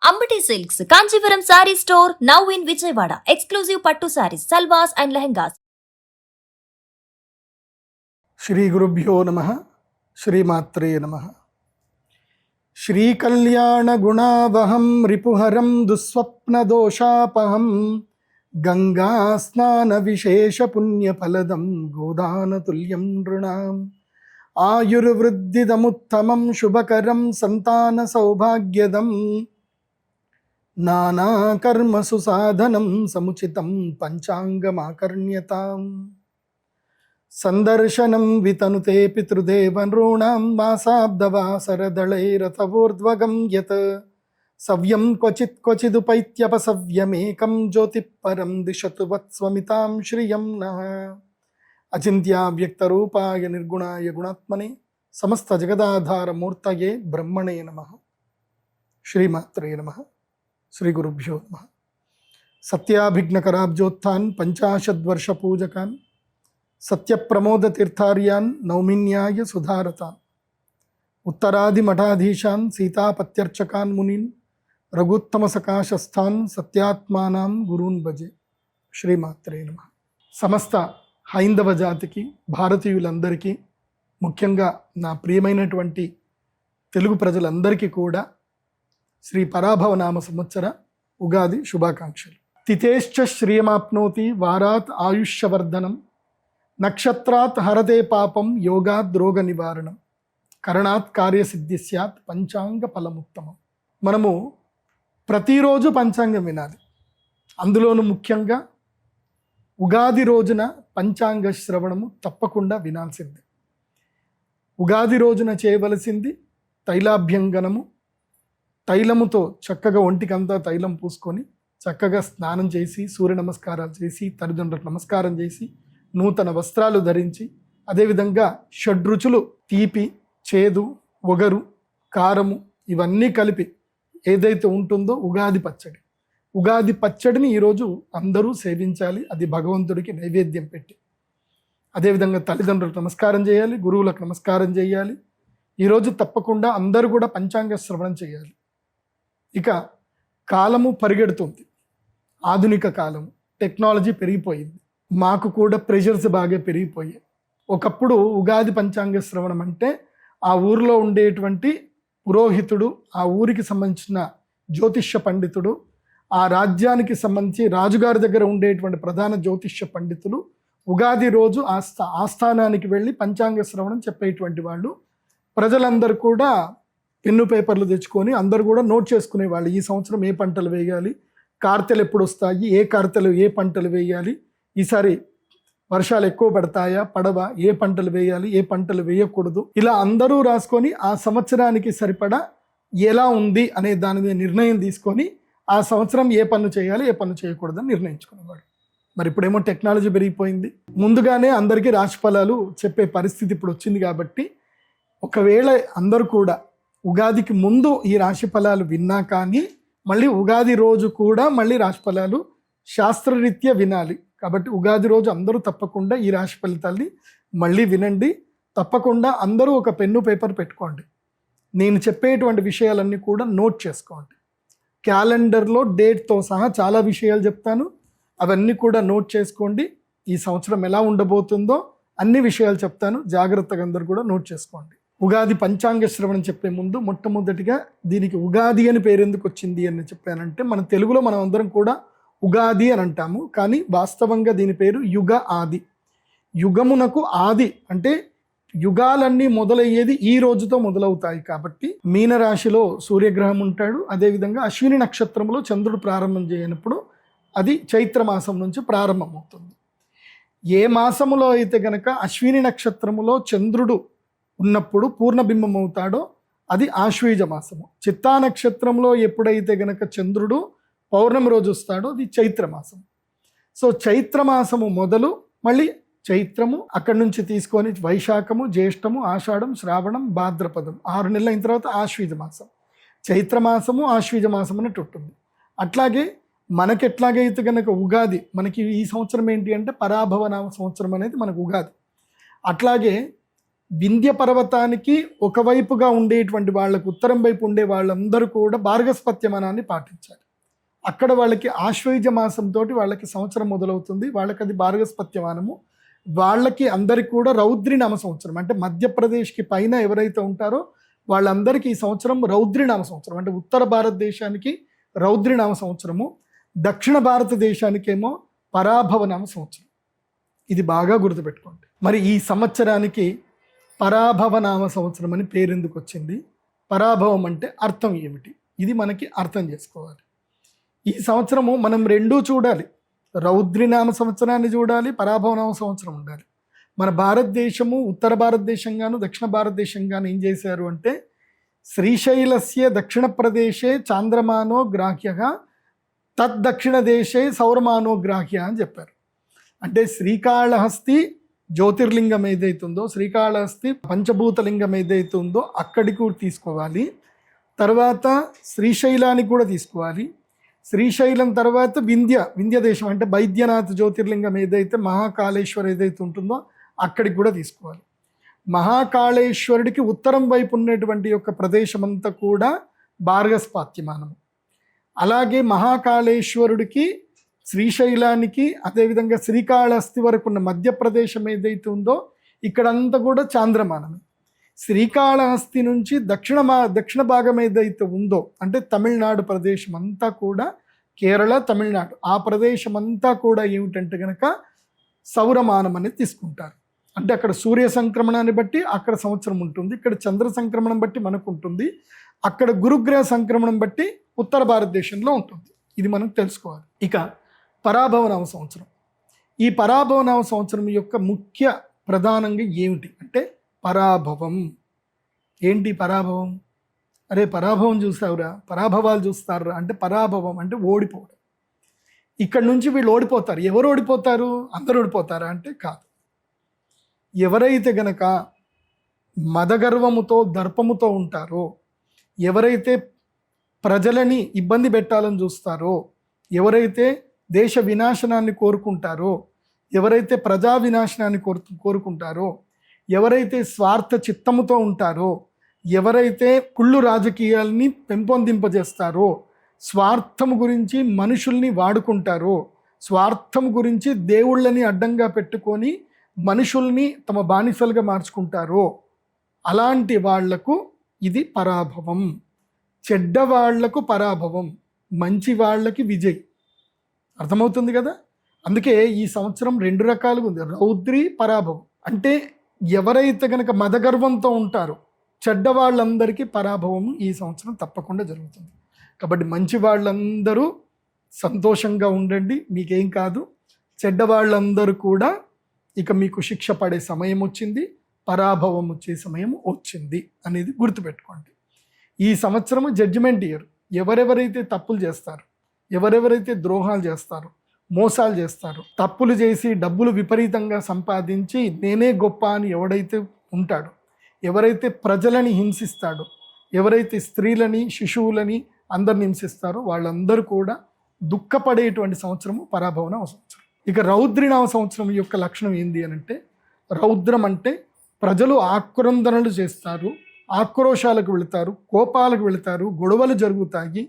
Ambati Silks, Kanchipuram Saree Store, now in Vijayawada. Exclusive Pattu Sarees, Salwas and Lehengas. Shri గురుభ్యో నమః. శ్రీమాత్రే నమః. శ్రీకళ్యాణ గుణావహం రిపుహరం దుస్వప్నదోషాపహం గంగా స్నాన విశేష పుణ్యఫలదం గోదానతుల్యం నృణాం ఆయుర్వృద్ధిదముత్తమం శుభకరం సంతాన సౌభాగ్యదం నానాకర్మసు సాధనం సముచితం పంచాంగమాకర్ణ్యతాం సందర్శనం వితనుతే పితృదేవనృణాం మాసాబ్దవాసరదళైరథవోర్ధ్వగం యత్ సవ్యం క్వచిదుపైత్యపసవ్యమేకం జ్యోతిఃపరం దిశతు వత్స్వమితాం శ్రియం నః. అచింత్యావ్యక్తరూపాయ నిర్గుణాయ గుణాత్మనే సమస్త జగదాధారమూర్తయే బ్రహ్మణే నమః. శ్రీమాత్రే నమః. శ్రీ గురుభ్యో నమః. సత్యాభిఘ్నకరాబ్జోత్థాన్ పంచాశద్వర్ష పూజకాన్ సత్యప్రమోద తీర్థార్యాన్ నౌమిన్యాయ సుధారతాన్ ఉత్తరాది మఠాధీశాన్ సీతాపత్యర్చకాన్ మునీన్ రఘుత్తమ సకాశస్థాన్ సత్యాత్మానాం గురూన్ భజే. శ్రీమాత్రే నమః. సమస్త హైందవ జాతికి, భారతీయులందరికీ, ముఖ్యంగా నా ప్రియమైనటువంటి తెలుగు ప్రజలందరికీ కూడా శ్రీ పరాభవనామ సంవత్సర ఉగాది శుభాకాంక్షలు. తిథేశ్చ శ్రియమాప్నోతి వారాత్ ఆయుష్యవర్ధనం నక్షత్రాత్ హరతే పాపం యోగాద్ రోగ నివారణం కరణాత్ కార్యసిద్ధి స్యాత్ పంచాంగ ఫలముత్తమం. మనము ప్రతిరోజు పంచాంగం వినాలి. అందులోనూ ముఖ్యంగా ఉగాది రోజున పంచాంగ శ్రవణము తప్పకుండా వినాల్సిందే. ఉగాది రోజున చేయవలసింది తైలాభ్యంగనము. తైలముతో చక్కగా ఒంటికంతా తైలం పూసుకొని చక్కగా స్నానం చేసి, సూర్య నమస్కారాలు చేసి, తల్లిదండ్రులకు నమస్కారం చేసి, నూతన వస్త్రాలు ధరించి, అదేవిధంగా షడ్రుచులు తీపి, చేదు, ఒగరు, కారము ఇవన్నీ కలిపి ఏదైతే ఉంటుందో ఉగాది పచ్చడిని ఈరోజు అందరూ సేవించాలి. అది భగవంతుడికి నైవేద్యం పెట్టి. అదేవిధంగా తల్లిదండ్రులకు నమస్కారం చేయాలి, గురువులకు నమస్కారం చేయాలి. ఈరోజు తప్పకుండా అందరూ కూడా పంచాంగ శ్రవణం చేయాలి. ఇక కాలము పరిగెడుతుంది. ఆధునిక కాలము, టెక్నాలజీ పెరిగిపోయింది. మాకు కూడా ప్రెషర్స్ బాగా పెరిగిపోయాయి. ఒకప్పుడు ఉగాది పంచాంగ శ్రవణం అంటే ఆ ఊరిలో ఉండేటువంటి పురోహితుడు, ఆ ఊరికి సంబంధించిన జ్యోతిష్య పండితుడు, ఆ రాజ్యానికి సంబంధించి రాజుగారి దగ్గర ఉండేటువంటి ప్రధాన జ్యోతిష్య పండితులు ఉగాది రోజు ఆస్థానానికి వెళ్ళి పంచాంగ శ్రవణం చెప్పేటువంటి వాళ్ళు. ప్రజలందరూ కూడా పెన్ను పేపర్లు తెచ్చుకొని అందరూ కూడా నోట్ చేసుకునేవాళ్ళు. ఈ సంవత్సరం ఏ పంటలు వేయాలి, కార్తెలు ఎప్పుడు వస్తాయి, ఏ కార్తెలు ఏ పంటలు వేయాలి, ఈసారి వర్షాలు ఎక్కువ పడతాయా పడవా, ఏ పంటలు వేయాలి ఏ పంటలు వేయకూడదు, ఇలా అందరూ రాసుకొని ఆ సంవత్సరానికి సరిపడా ఎలా ఉంది అనే దాని మీద నిర్ణయం తీసుకొని ఆ సంవత్సరం ఏ పనులు చేయాలి ఏ పనులు చేయకూడదని నిర్ణయించుకునేవాడు. మరి ఇప్పుడేమో టెక్నాలజీ పెరిగిపోయింది. ముందుగానే అందరికీ రాశి ఫలాలు చెప్పే పరిస్థితి ఇప్పుడు వచ్చింది. కాబట్టి ఒకవేళ అందరూ కూడా ఉగాదికి ముందు ఈ రాశి ఫలాలు విన్నా కానీ మళ్ళీ ఉగాది రోజు కూడా మళ్ళీ రాశి ఫలాలు శాస్త్రరీత్యా వినాలి. కాబట్టి ఉగాది రోజు అందరూ తప్పకుండా ఈ రాశి ఫలితాల్ని మళ్ళీ వినండి. తప్పకుండా అందరూ ఒక పెన్ను పేపర్ పెట్టుకోండి. నేను చెప్పేటువంటి విషయాలన్నీ కూడా నోట్ చేసుకోండి. క్యాలెండర్లో డేట్తో సహా చాలా విషయాలు చెప్తాను, అవన్నీ కూడా నోట్ చేసుకోండి. ఈ సంవత్సరం ఎలా ఉండబోతుందో అన్ని విషయాలు చెప్తాను, జాగ్రత్తగా అందరూ కూడా నోట్ చేసుకోండి. ఉగాది పంచాంగ శ్రవణం చెప్పే ముందు మొట్టమొదటిగా దీనికి ఉగాది అని పేరు ఎందుకు వచ్చింది అని చెప్పానంటే, మన తెలుగులో మనం అందరం కూడా ఉగాది అని అంటాము, కానీ వాస్తవంగా దీని పేరు యుగ ఆది. యుగమునకు ఆది అంటే యుగాలన్నీ మొదలయ్యేది ఈ రోజుతో మొదలవుతాయి. కాబట్టి మీనరాశిలో సూర్యగ్రహం ఉంటాడు. అదేవిధంగా అశ్విని నక్షత్రంలో చంద్రుడు ప్రారంభం చేయనప్పుడు అది చైత్రమాసం నుంచి ప్రారంభమవుతుంది. ఏ మాసములో అయితే గనక అశ్విని నక్షత్రములో చంద్రుడు ఉన్నప్పుడు పూర్ణబింబం అవుతాడో అది ఆశ్వీజ మాసము. చిత్తా నక్షత్రంలో ఎప్పుడైతే గనక చంద్రుడు పౌర్ణమి రోజు వస్తాడో అది చైత్రమాసం. సో చైత్రమాసము మొదలు మళ్ళీ చైత్రము, అక్కడి నుంచి తీసుకొని వైశాఖము, జ్యేష్టము, ఆషాఢం, శ్రావణం, భాద్రపదం 6 నెలలు అయిన తర్వాత ఆశ్వీజ మాసం. చైత్రమాసము ఆశ్వీజ మాసం అన్నట్టు ఉంటుంది. అట్లాగే మనకి ఎట్లాగైతే కనుక ఉగాది, మనకి ఈ సంవత్సరం ఏంటి అంటే పరాభవనామ సంవత్సరం అనేది మనకు ఉగాది. అట్లాగే వింధ్య పర్వతానికి ఒకవైపుగా ఉండేటువంటి వాళ్ళకు ఉత్తరం వైపు ఉండే వాళ్ళందరూ కూడా భార్గస్పత్యమానాన్ని పాటించాలి. అక్కడ వాళ్ళకి ఆశ్వయుజ మాసంతో వాళ్ళకి సంవత్సరం మొదలవుతుంది. వాళ్ళకి అది భార్గస్పత్యమానము. వాళ్ళకి అందరికి కూడా రౌద్రినామ సంవత్సరం, అంటే మధ్యప్రదేశ్కి పైన ఎవరైతే ఉంటారో వాళ్ళందరికీ ఈ సంవత్సరం రౌద్రినామ సంవత్సరం. అంటే ఉత్తర భారతదేశానికి రౌద్రినామ సంవత్సరము, దక్షిణ భారతదేశానికేమో పరాభవనామ సంవత్సరం. ఇది బాగా గుర్తుపెట్టుకోండి. మరి ఈ సంవత్సరానికి పరాభవనామ సంవత్సరం అని పేరు ఎందుకు వచ్చింది? పరాభవం అంటే అర్థం ఏమిటి? ఇది మనకి అర్థం చేసుకోవాలి. ఈ సంవత్సరము మనం రెండూ చూడాలి. రౌద్రినామ సంవత్సరాన్ని చూడాలి, పరాభవనామ సంవత్సరం ఉండాలి. మన భారతదేశము ఉత్తర భారతదేశంగాను దక్షిణ భారతదేశంగాను ఏం చేశారు అంటే, శ్రీశైలస్య దక్షిణ ప్రదేశే చాంద్రమానో గ్రాహ్య తద్దక్షిణ దేశే సౌరమానో గ్రాహ్య అని చెప్పారు. అంటే శ్రీకాళహస్తి జ్యోతిర్లింగం ఏదైతుందో, శ్రీకాళహస్తి పంచభూతలింగం ఏదైతే ఉందో అక్కడికి కూడా తీసుకోవాలి. తర్వాత శ్రీశైలానికి కూడా తీసుకోవాలి. శ్రీశైలం తర్వాత వింధ్య దేశం అంటే బైద్యనాథ్ జ్యోతిర్లింగం ఏదైతే మహాకాళేశ్వర్ ఏదైతే ఉంటుందో అక్కడికి కూడా తీసుకోవాలి. మహాకాళేశ్వరుడికి ఉత్తరం వైపు ఉన్నటువంటి యొక్క ప్రదేశం అంతా కూడా భార్గస్పత్యమానము. అలాగే మహాకాళేశ్వరుడికి, శ్రీశైలానికి, అదేవిధంగా శ్రీకాళహస్తి వరకు ఉన్న మధ్యప్రదేశం ఏదైతే ఉందో ఇక్కడంతా కూడా చాంద్రమానమే. శ్రీకాళహస్తి నుంచి దక్షిణ భాగం ఏదైతే ఉందో అంటే తమిళనాడు ప్రదేశం అంతా కూడా, కేరళ, తమిళనాడు ఆ ప్రదేశం అంతా కూడా ఏమిటంటే కనుక సౌరమానం అనేది తీసుకుంటారు. అంటే అక్కడ సూర్య సంక్రమణాన్ని బట్టి అక్కడ సంవత్సరం ఉంటుంది, ఇక్కడ చంద్ర సంక్రమణం బట్టి మనకు ఉంటుంది, అక్కడ గురుగ్రహ సంక్రమణం బట్టి ఉత్తర భారతదేశంలో ఉంటుంది. ఇది మనం తెలుసుకోవాలి. ఇక పరాభవనామ సంవత్సరం. ఈ పరాభవనామ సంవత్సరం యొక్క ముఖ్య ప్రధానంగా ఏమిటి అంటే పరాభవం. ఏంటి పరాభవం? అరే పరాభవం చూసావురా, పరాభవాలు చూస్తారా అంటే పరాభవం అంటే ఓడిపోవడం. ఇక్కడ నుంచి వీళ్ళు ఓడిపోతారు. ఎవరు ఓడిపోతారు? అందరూ ఓడిపోతారా అంటే కాదు. ఎవరైతే గనక మదగర్వముతో దర్పముతో ఉంటారో, ఎవరైతే ప్రజలని ఇబ్బంది పెట్టాలని చూస్తారో, ఎవరైతే దేశ వినాశనాన్ని కోరుకుంటారో, ఎవరైతే ప్రజా వినాశనాన్ని కోరుకుంటారో, ఎవరైతే స్వార్థ చిత్తముతో ఉంటారో, ఎవరైతే కుళ్ళు రాజకీయాల్ని పెంపొందింపజేస్తారో, స్వార్థము గురించి మనుషుల్ని వాడుకుంటారో, స్వార్థము గురించి దేవుళ్ళని అడ్డంగా పెట్టుకొని మనుషుల్ని తమ బానిసలుగా మార్చుకుంటారో అలాంటి వాళ్లకు ఇది పరాభవం. చెడ్డవాళ్లకు పరాభవం, మంచి వాళ్ళకి విజయ్. అర్థమవుతుంది కదా? అందుకే ఈ సంవత్సరం రెండు రకాలుగా ఉంది, రౌద్రి, పరాభవం. అంటే ఎవరైతే కనుక మదగర్వంతో ఉంటారో చెడ్డవాళ్ళందరికీ పరాభవము ఈ సంవత్సరం తప్పకుండా జరుగుతుంది. కాబట్టి మంచి వాళ్ళందరూ సంతోషంగా ఉండండి, మీకేం కాదు. చెడ్డవాళ్ళందరూ కూడా ఇక మీకు శిక్ష పడే సమయం వచ్చింది, పరాభవం వచ్చే సమయం వచ్చింది అనేది గుర్తుపెట్టుకోండి. ఈ సంవత్సరము జడ్జిమెంట్ ఇయర్. ఎవరెవరైతే తప్పులు చేస్తారో, ఎవరెవరైతే ద్రోహాలు చేస్తారో, మోసాలు చేస్తారో, తప్పులు చేసి డబ్బులు విపరీతంగా సంపాదించి నేనే గొప్ప అని ఎవడైతే ఉంటాడో, ఎవరైతే ప్రజలని హింసిస్తాడో, ఎవరైతే స్త్రీలని, శిశువులని అందరిని హింసిస్తారో వాళ్ళందరూ కూడా దుఃఖపడేటువంటి సంవత్సరము పరాభవనామ సంవత్సరం. ఇక రౌద్రినామ సంవత్సరం యొక్క లక్షణం ఏంది అని అంటే, రౌద్రం అంటే ప్రజలు ఆక్రందనలు చేస్తారు, ఆక్రోశాలకు వెళతారు, కోపాలకు వెళతారు, గొడవలు జరుగుతాయి,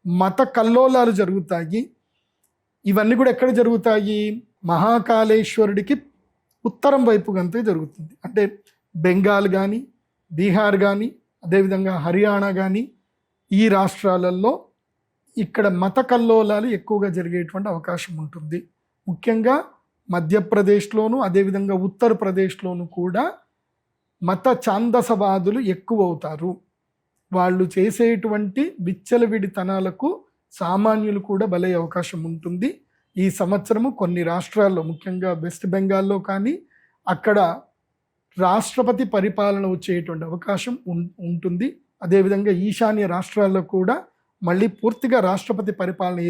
మత కల్లోలాలు జరుగుతాయి. ఇవన్నీ కూడా ఎక్కడ జరుగుతాయి? మహాకాళేశ్వరుడికి ఉత్తరం వైపు గంతే జరుగుతుంది. అంటే బెంగాల్ కానీ, బీహార్ కానీ, అదేవిధంగా హర్యానా కానీ ఈ రాష్ట్రాలలో ఇక్కడ మత కల్లోలాలు ఎక్కువగా జరిగేటువంటి అవకాశం ఉంటుంది. ముఖ్యంగా మధ్యప్రదేశ్లోను, అదేవిధంగా ఉత్తరప్రదేశ్లోను కూడా మత ఛాందసవాదులు ఎక్కువ అవుతారు. వాళ్ళు చేసేటువంటి విచ్చలవిడితనాలకు సామాన్యులు కూడా బలయ్యే అవకాశం ఉంటుంది. ఈ సంవత్సరము కొన్ని రాష్ట్రాల్లో, ముఖ్యంగా వెస్ట్ బెంగాల్లో కానీ అక్కడ రాష్ట్రపతి పరిపాలన వచ్చేటువంటి అవకాశం ఉంటుంది. అదేవిధంగా ఈశాన్య రాష్ట్రాల్లో కూడా మళ్ళీ పూర్తిగా రాష్ట్రపతి పరిపాలన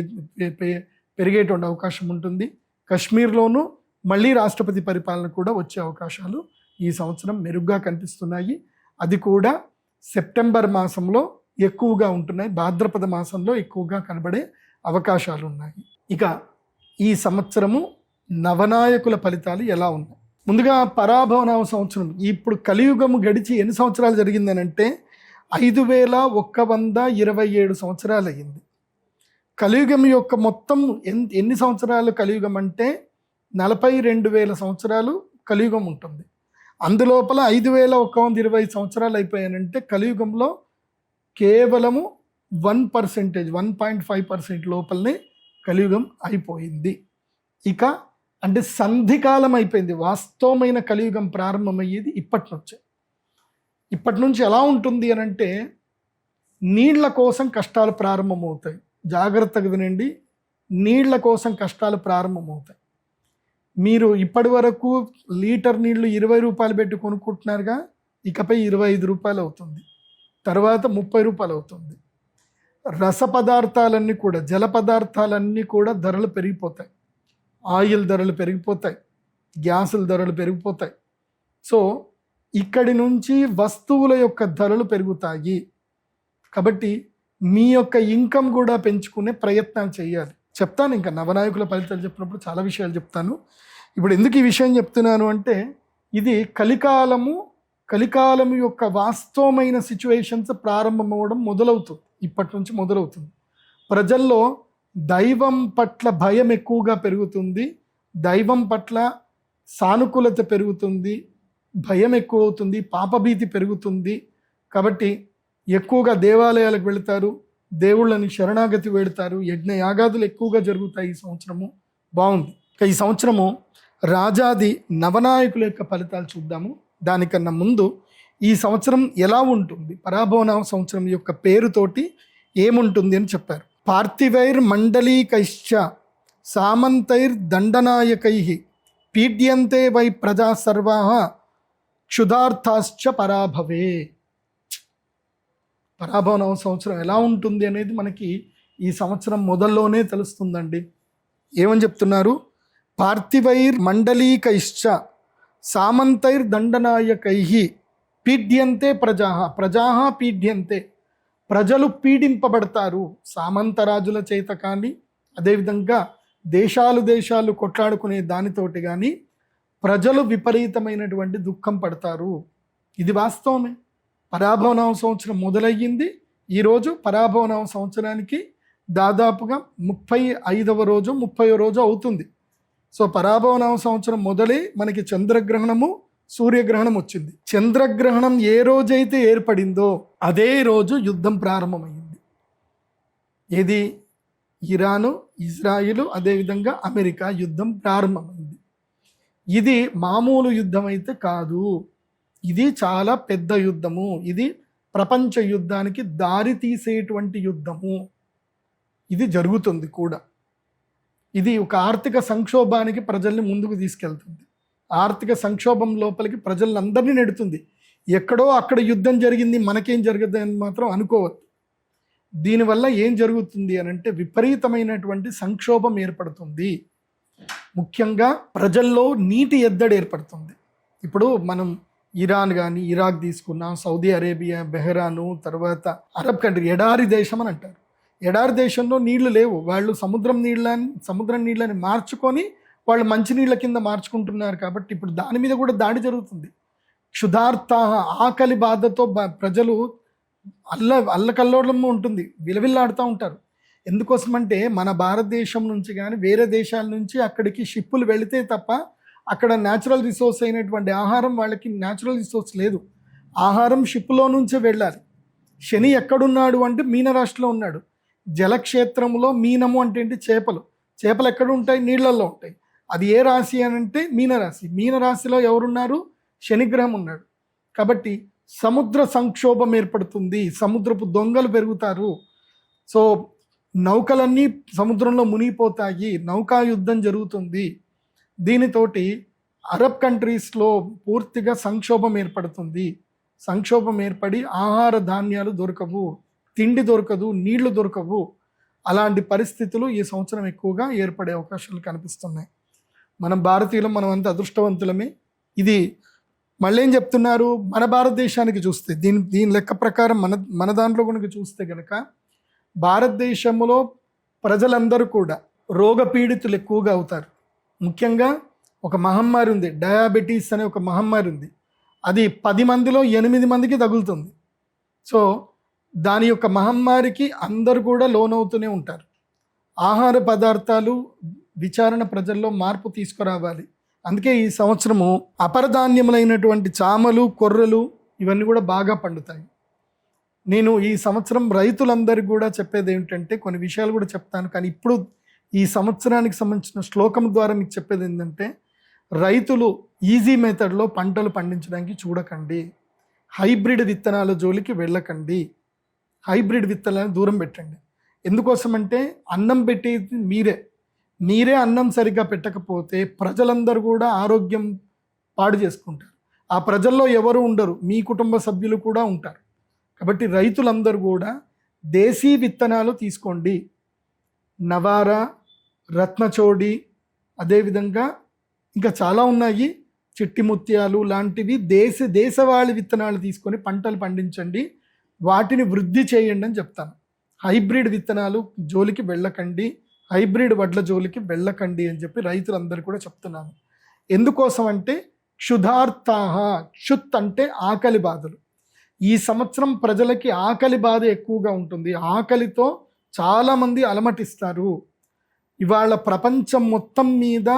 పెరిగేటువంటి అవకాశం ఉంటుంది. కశ్మీర్లోనూ మళ్ళీ రాష్ట్రపతి పరిపాలన కూడా వచ్చే అవకాశాలు ఈ సంవత్సరం మెరుగ్గా కనిపిస్తున్నాయి. అది కూడా సెప్టెంబర్ మాసంలో ఎక్కువగా ఉంటున్నాయి, భాద్రపద మాసంలో ఎక్కువగా కనబడే అవకాశాలు ఉన్నాయి. ఇక ఈ సంవత్సరము నవనాయకుల ఫలితాలు ఎలా ఉన్నాయి? ముందుగా పరాభవనామ సంవత్సరం, ఇప్పుడు కలియుగము గడిచి ఎన్ని సంవత్సరాలు జరిగిందనంటే 5127 సంవత్సరాలు అయ్యింది. కలియుగం యొక్క మొత్తం ఎన్ని సంవత్సరాలు కలియుగం అంటే 42,000 సంవత్సరాలు కలియుగం ఉంటుంది. అందులోపల 5120 సంవత్సరాలు అయిపోయానంటే కలియుగంలో కేవలము 1.5% లోపలనే కలియుగం అయిపోయింది. ఇక అంటే సంధికాలం అయిపోయింది. వాస్తవమైన కలియుగం ప్రారంభమయ్యేది ఇప్పటి నుంచి ఎలా ఉంటుంది అని అంటే నీళ్ల కోసం కష్టాలు ప్రారంభమవుతాయి. జాగ్రత్తగా వినండి, నీళ్ల కోసం కష్టాలు ప్రారంభమవుతాయి. మీరు ఇప్పటి వరకు లీటర్ నీళ్లు 20 రూపాయలు పెట్టి కొనుక్కుంటున్నారుగా, ఇకపై 25 రూపాయలు అవుతుంది, తర్వాత 30 రూపాయలు అవుతుంది. రస పదార్థాలన్నీ కూడా, జల పదార్థాలన్నీ కూడా ధరలు పెరిగిపోతాయి. ఆయిల్ ధరలు పెరిగిపోతాయి, గ్యాసుల ధరలు పెరిగిపోతాయి. సో ఇక్కడి నుంచి వస్తువుల యొక్క ధరలు పెరుగుతాయి. కాబట్టి మీ యొక్క ఇన్కమ్ కూడా పెంచుకునే ప్రయత్నం చేయాలి. చెప్తాను, ఇంకా నవనాయకుల ఫలితాలు చెప్పినప్పుడు చాలా విషయాలు చెప్తాను. ఇప్పుడు ఎందుకు ఈ విషయం చెప్తున్నాను అంటే ఇది కలికాలము యొక్క వాస్తవమైన సిచ్యువేషన్స్ ప్రారంభమవడం మొదలవుతుంది. ఇప్పటి నుంచి మొదలవుతుంది. ప్రజల్లో దైవం పట్ల భయం ఎక్కువగా పెరుగుతుంది, దైవం పట్ల సానుకూలత పెరుగుతుంది, భయం ఎక్కువ అవుతుంది, పాపభీతి పెరుగుతుంది. కాబట్టి ఎక్కువగా దేవాలయాలకు వెళతారు, దేవుళ్ళని శరణాగతి వెళతారు, యజ్ఞ యాగాదులు ఎక్కువగా జరుగుతాయి. ఈ సంవత్సరము బాగుంది. ఈ సంవత్సరము రాజాది నవనాయకుల యొక్క ఫలితాలు చూద్దాము. దానికన్నా ముందు ఈ సంవత్సరం ఎలా ఉంటుంది, పరాభవనామ సంవత్సరం యొక్క పేరుతోటి ఏముంటుంది అని చెప్పారు. పార్థివైర్ మండలీకైశ్చ సామంతైర్ దండనాయకై పీడ్యంతే వై ప్రజా సర్వా క్షుధార్థాశ్చ పరాభవే. పరాభవనామ సంవత్సరం ఎలా ఉంటుంది అనేది మనకి ఈ సంవత్సరం మొదల్లోనే తెలుస్తుందండి. ఏమని చెప్తున్నారు? పార్థివైర్ మండలీకైశ్చ సామంతైర్ దండనాయకై పీడ్యంతే ప్రజా పీడ్యంతే, ప్రజలు పీడింపబడతారు. సామంతరాజుల చేత కానీ, అదేవిధంగా దేశాలు కొట్లాడుకునే దానితోటి కానీ ప్రజలు విపరీతమైనటువంటి దుఃఖం పడతారు. ఇది వాస్తవమే. పరాభవనామ సంవత్సరం మొదలయ్యింది. ఈరోజు పరాభవనామ సంవత్సరానికి దాదాపుగా 35వ రోజు 30వ రోజు అవుతుంది. సో పరాభవనామ సంవత్సరం మొదలై మనకి చంద్రగ్రహణము సూర్యగ్రహణం వచ్చింది. చంద్రగ్రహణం ఏ రోజైతే ఏర్పడిందో అదే రోజు యుద్ధం ప్రారంభమైంది. ఏది? ఇరాను, ఇజ్రాయిల్, అదేవిధంగా అమెరికా యుద్ధం ప్రారంభమైంది. ఇది మామూలు యుద్ధం అయితే కాదు, ఇది చాలా పెద్ద యుద్ధము. ఇది ప్రపంచ యుద్ధానికి దారి తీసేటువంటి యుద్ధము. ఇది జరుగుతుంది కూడా. ఇది ఒక ఆర్థిక సంక్షోభానికి ప్రజల్ని ముందుకు తీసుకెళ్తుంది. ఆర్థిక సంక్షోభం లోపలికి ప్రజలందరినీ నెడుతుంది. ఎక్కడో అక్కడ యుద్ధం జరిగింది, మనకేం జరగదు అని మాత్రం అనుకోవద్దు. దీనివల్ల ఏం జరుగుతుంది అని అంటే విపరీతమైనటువంటి సంక్షోభం ఏర్పడుతుంది. ముఖ్యంగా ప్రజల్లో నీటి ఎద్దడి ఏర్పడుతుంది. ఇప్పుడు మనం ఇరాన్ కానీ ఇరాక్ తీసుకున్నాం, సౌదీ అరేబియా, బెహ్రాను, తర్వాత అరబ్ కంట్రీ, ఎడారి దేశం అని అంటారు. ఎడారి దేశంలో నీళ్లు లేవు. వాళ్ళు సముద్రం నీళ్ళని మార్చుకొని వాళ్ళు మంచినీళ్ళ కింద మార్చుకుంటున్నారు. కాబట్టి ఇప్పుడు దాని మీద కూడా దాడి జరుగుతుంది. క్షుధార్త, ఆకలి బాధతో ప్రజలు అల్లకల్లోలము ఉంటుంది, విలవిల్లాడుతూ ఉంటారు. ఎందుకోసమంటే మన భారతదేశం నుంచి కానీ వేరే దేశాల నుంచి అక్కడికి షిప్పులు వెళితే తప్ప అక్కడ న్యాచురల్ రిసోర్స్ అయినటువంటి ఆహారం, వాళ్ళకి న్యాచురల్ రిసోర్స్ లేదు. ఆహారం షిప్పులో నుంచే వెళ్ళాలి. శని ఎక్కడున్నాడు అంటే మీనరాశిలో ఉన్నాడు. జలక్షేత్రంలో మీనము అంటే ఏంటి? చేపలు ఎక్కడ ఉంటాయి? నీళ్లలో ఉంటాయి. అది ఏ రాశి అని అంటే మీనరాశి. మీనరాశిలో ఎవరున్నారు? శనిగ్రహం ఉన్నాడు. కాబట్టి సముద్ర సంక్షోభం ఏర్పడుతుంది, సముద్రపు దొంగలు పెరుగుతారు. సో నౌకలన్నీ సముద్రంలో మునిగిపోతాయి, నౌకా యుద్ధం జరుగుతుంది. దీనితోటి అరబ్ కంట్రీస్లో పూర్తిగా సంక్షోభం ఏర్పడుతుంది. సంక్షోభం ఏర్పడి ఆహార ధాన్యాలు దొరకవు, తిండి దొరకదు, నీళ్లు దొరకవు. అలాంటి పరిస్థితులు ఈ సంవత్సరం ఎక్కువగా ఏర్పడే అవకాశాలు కనిపిస్తున్నాయి. మనం భారతీయులం, మనం అంత అదృష్టవంతులమే. ఇది మళ్ళీ ఏం చెప్తున్నారు? మన భారతదేశానికి చూస్తే దీని లెక్క ప్రకారం మన దాంట్లో కనుక చూస్తే కనుక భారతదేశంలో ప్రజలందరూ కూడా రోగపీడితులు ఎక్కువగా అవుతారు. ముఖ్యంగా ఒక మహమ్మారి ఉంది, డయాబెటీస్ అనే ఒక మహమ్మారి ఉంది. అది 10 మందిలో 8 మందికి తగులుతుంది. సో దాని యొక్క మహమ్మారికి అందరూ కూడా లోనవుతూనే ఉంటారు. ఆహార పదార్థాలు విచారణ ప్రజల్లో మార్పు తీసుకురావాలి. అందుకే ఈ సంవత్సరము అపరధాన్యములైనటువంటి చామలు, కొర్రలు ఇవన్నీ కూడా బాగా పండుతాయి. నేను ఈ సంవత్సరం రైతులందరికీ కూడా చెప్పేది ఏమిటంటే, కొన్ని విషయాలు కూడా చెప్తాను, కానీ ఇప్పుడు ఈ సంవత్సరానికి సంబంధించిన శ్లోకం ద్వారా మీకు చెప్పేది ఏంటంటే, రైతులు ఈజీ మెథడ్లో పంటలు పండించడానికి చూడకండి. హైబ్రిడ్ విత్తనాల జోలికి వెళ్ళకండి. హైబ్రిడ్ విత్తనాలను దూరం పెట్టండి. ఎందుకోసమంటే అన్నం పెట్టేది మీరే అన్నం సరిగ్గా పెట్టకపోతే ప్రజలందరూ కూడా ఆరోగ్యం పాడు చేసుకుంటారు. ఆ ప్రజల్లో ఎవరు ఉండరు, మీ కుటుంబ సభ్యులు కూడా ఉంటారు. కాబట్టి రైతులందరూ కూడా దేశీ విత్తనాలు తీసుకోండి. నవారా, రత్నచోడి, అదేవిధంగా ఇంకా చాలా ఉన్నాయి, చిట్టి ముత్యాలు లాంటివి దేశవాళీ విత్తనాలు తీసుకొని పంటలు పండించండి. వాటిని వృద్ధి చేయండి అని చెప్తాను. హైబ్రిడ్ విత్తనాలు జోలికి వెళ్ళకండి, హైబ్రిడ్ వడ్ల జోలికి వెళ్ళకండి అని చెప్పి రైతులందరూ కూడా చెప్తున్నాను. ఎందుకోసం అంటే క్షుధార్తాహ, క్షుత్ అంటే ఆకలి బాధలు. ఈ సంవత్సరం ప్రజలకి ఆకలి బాధ ఎక్కువగా ఉంటుంది. ఆకలితో చాలామంది అలమటిస్తారు. ఇవాళ ప్రపంచం మొత్తం మీద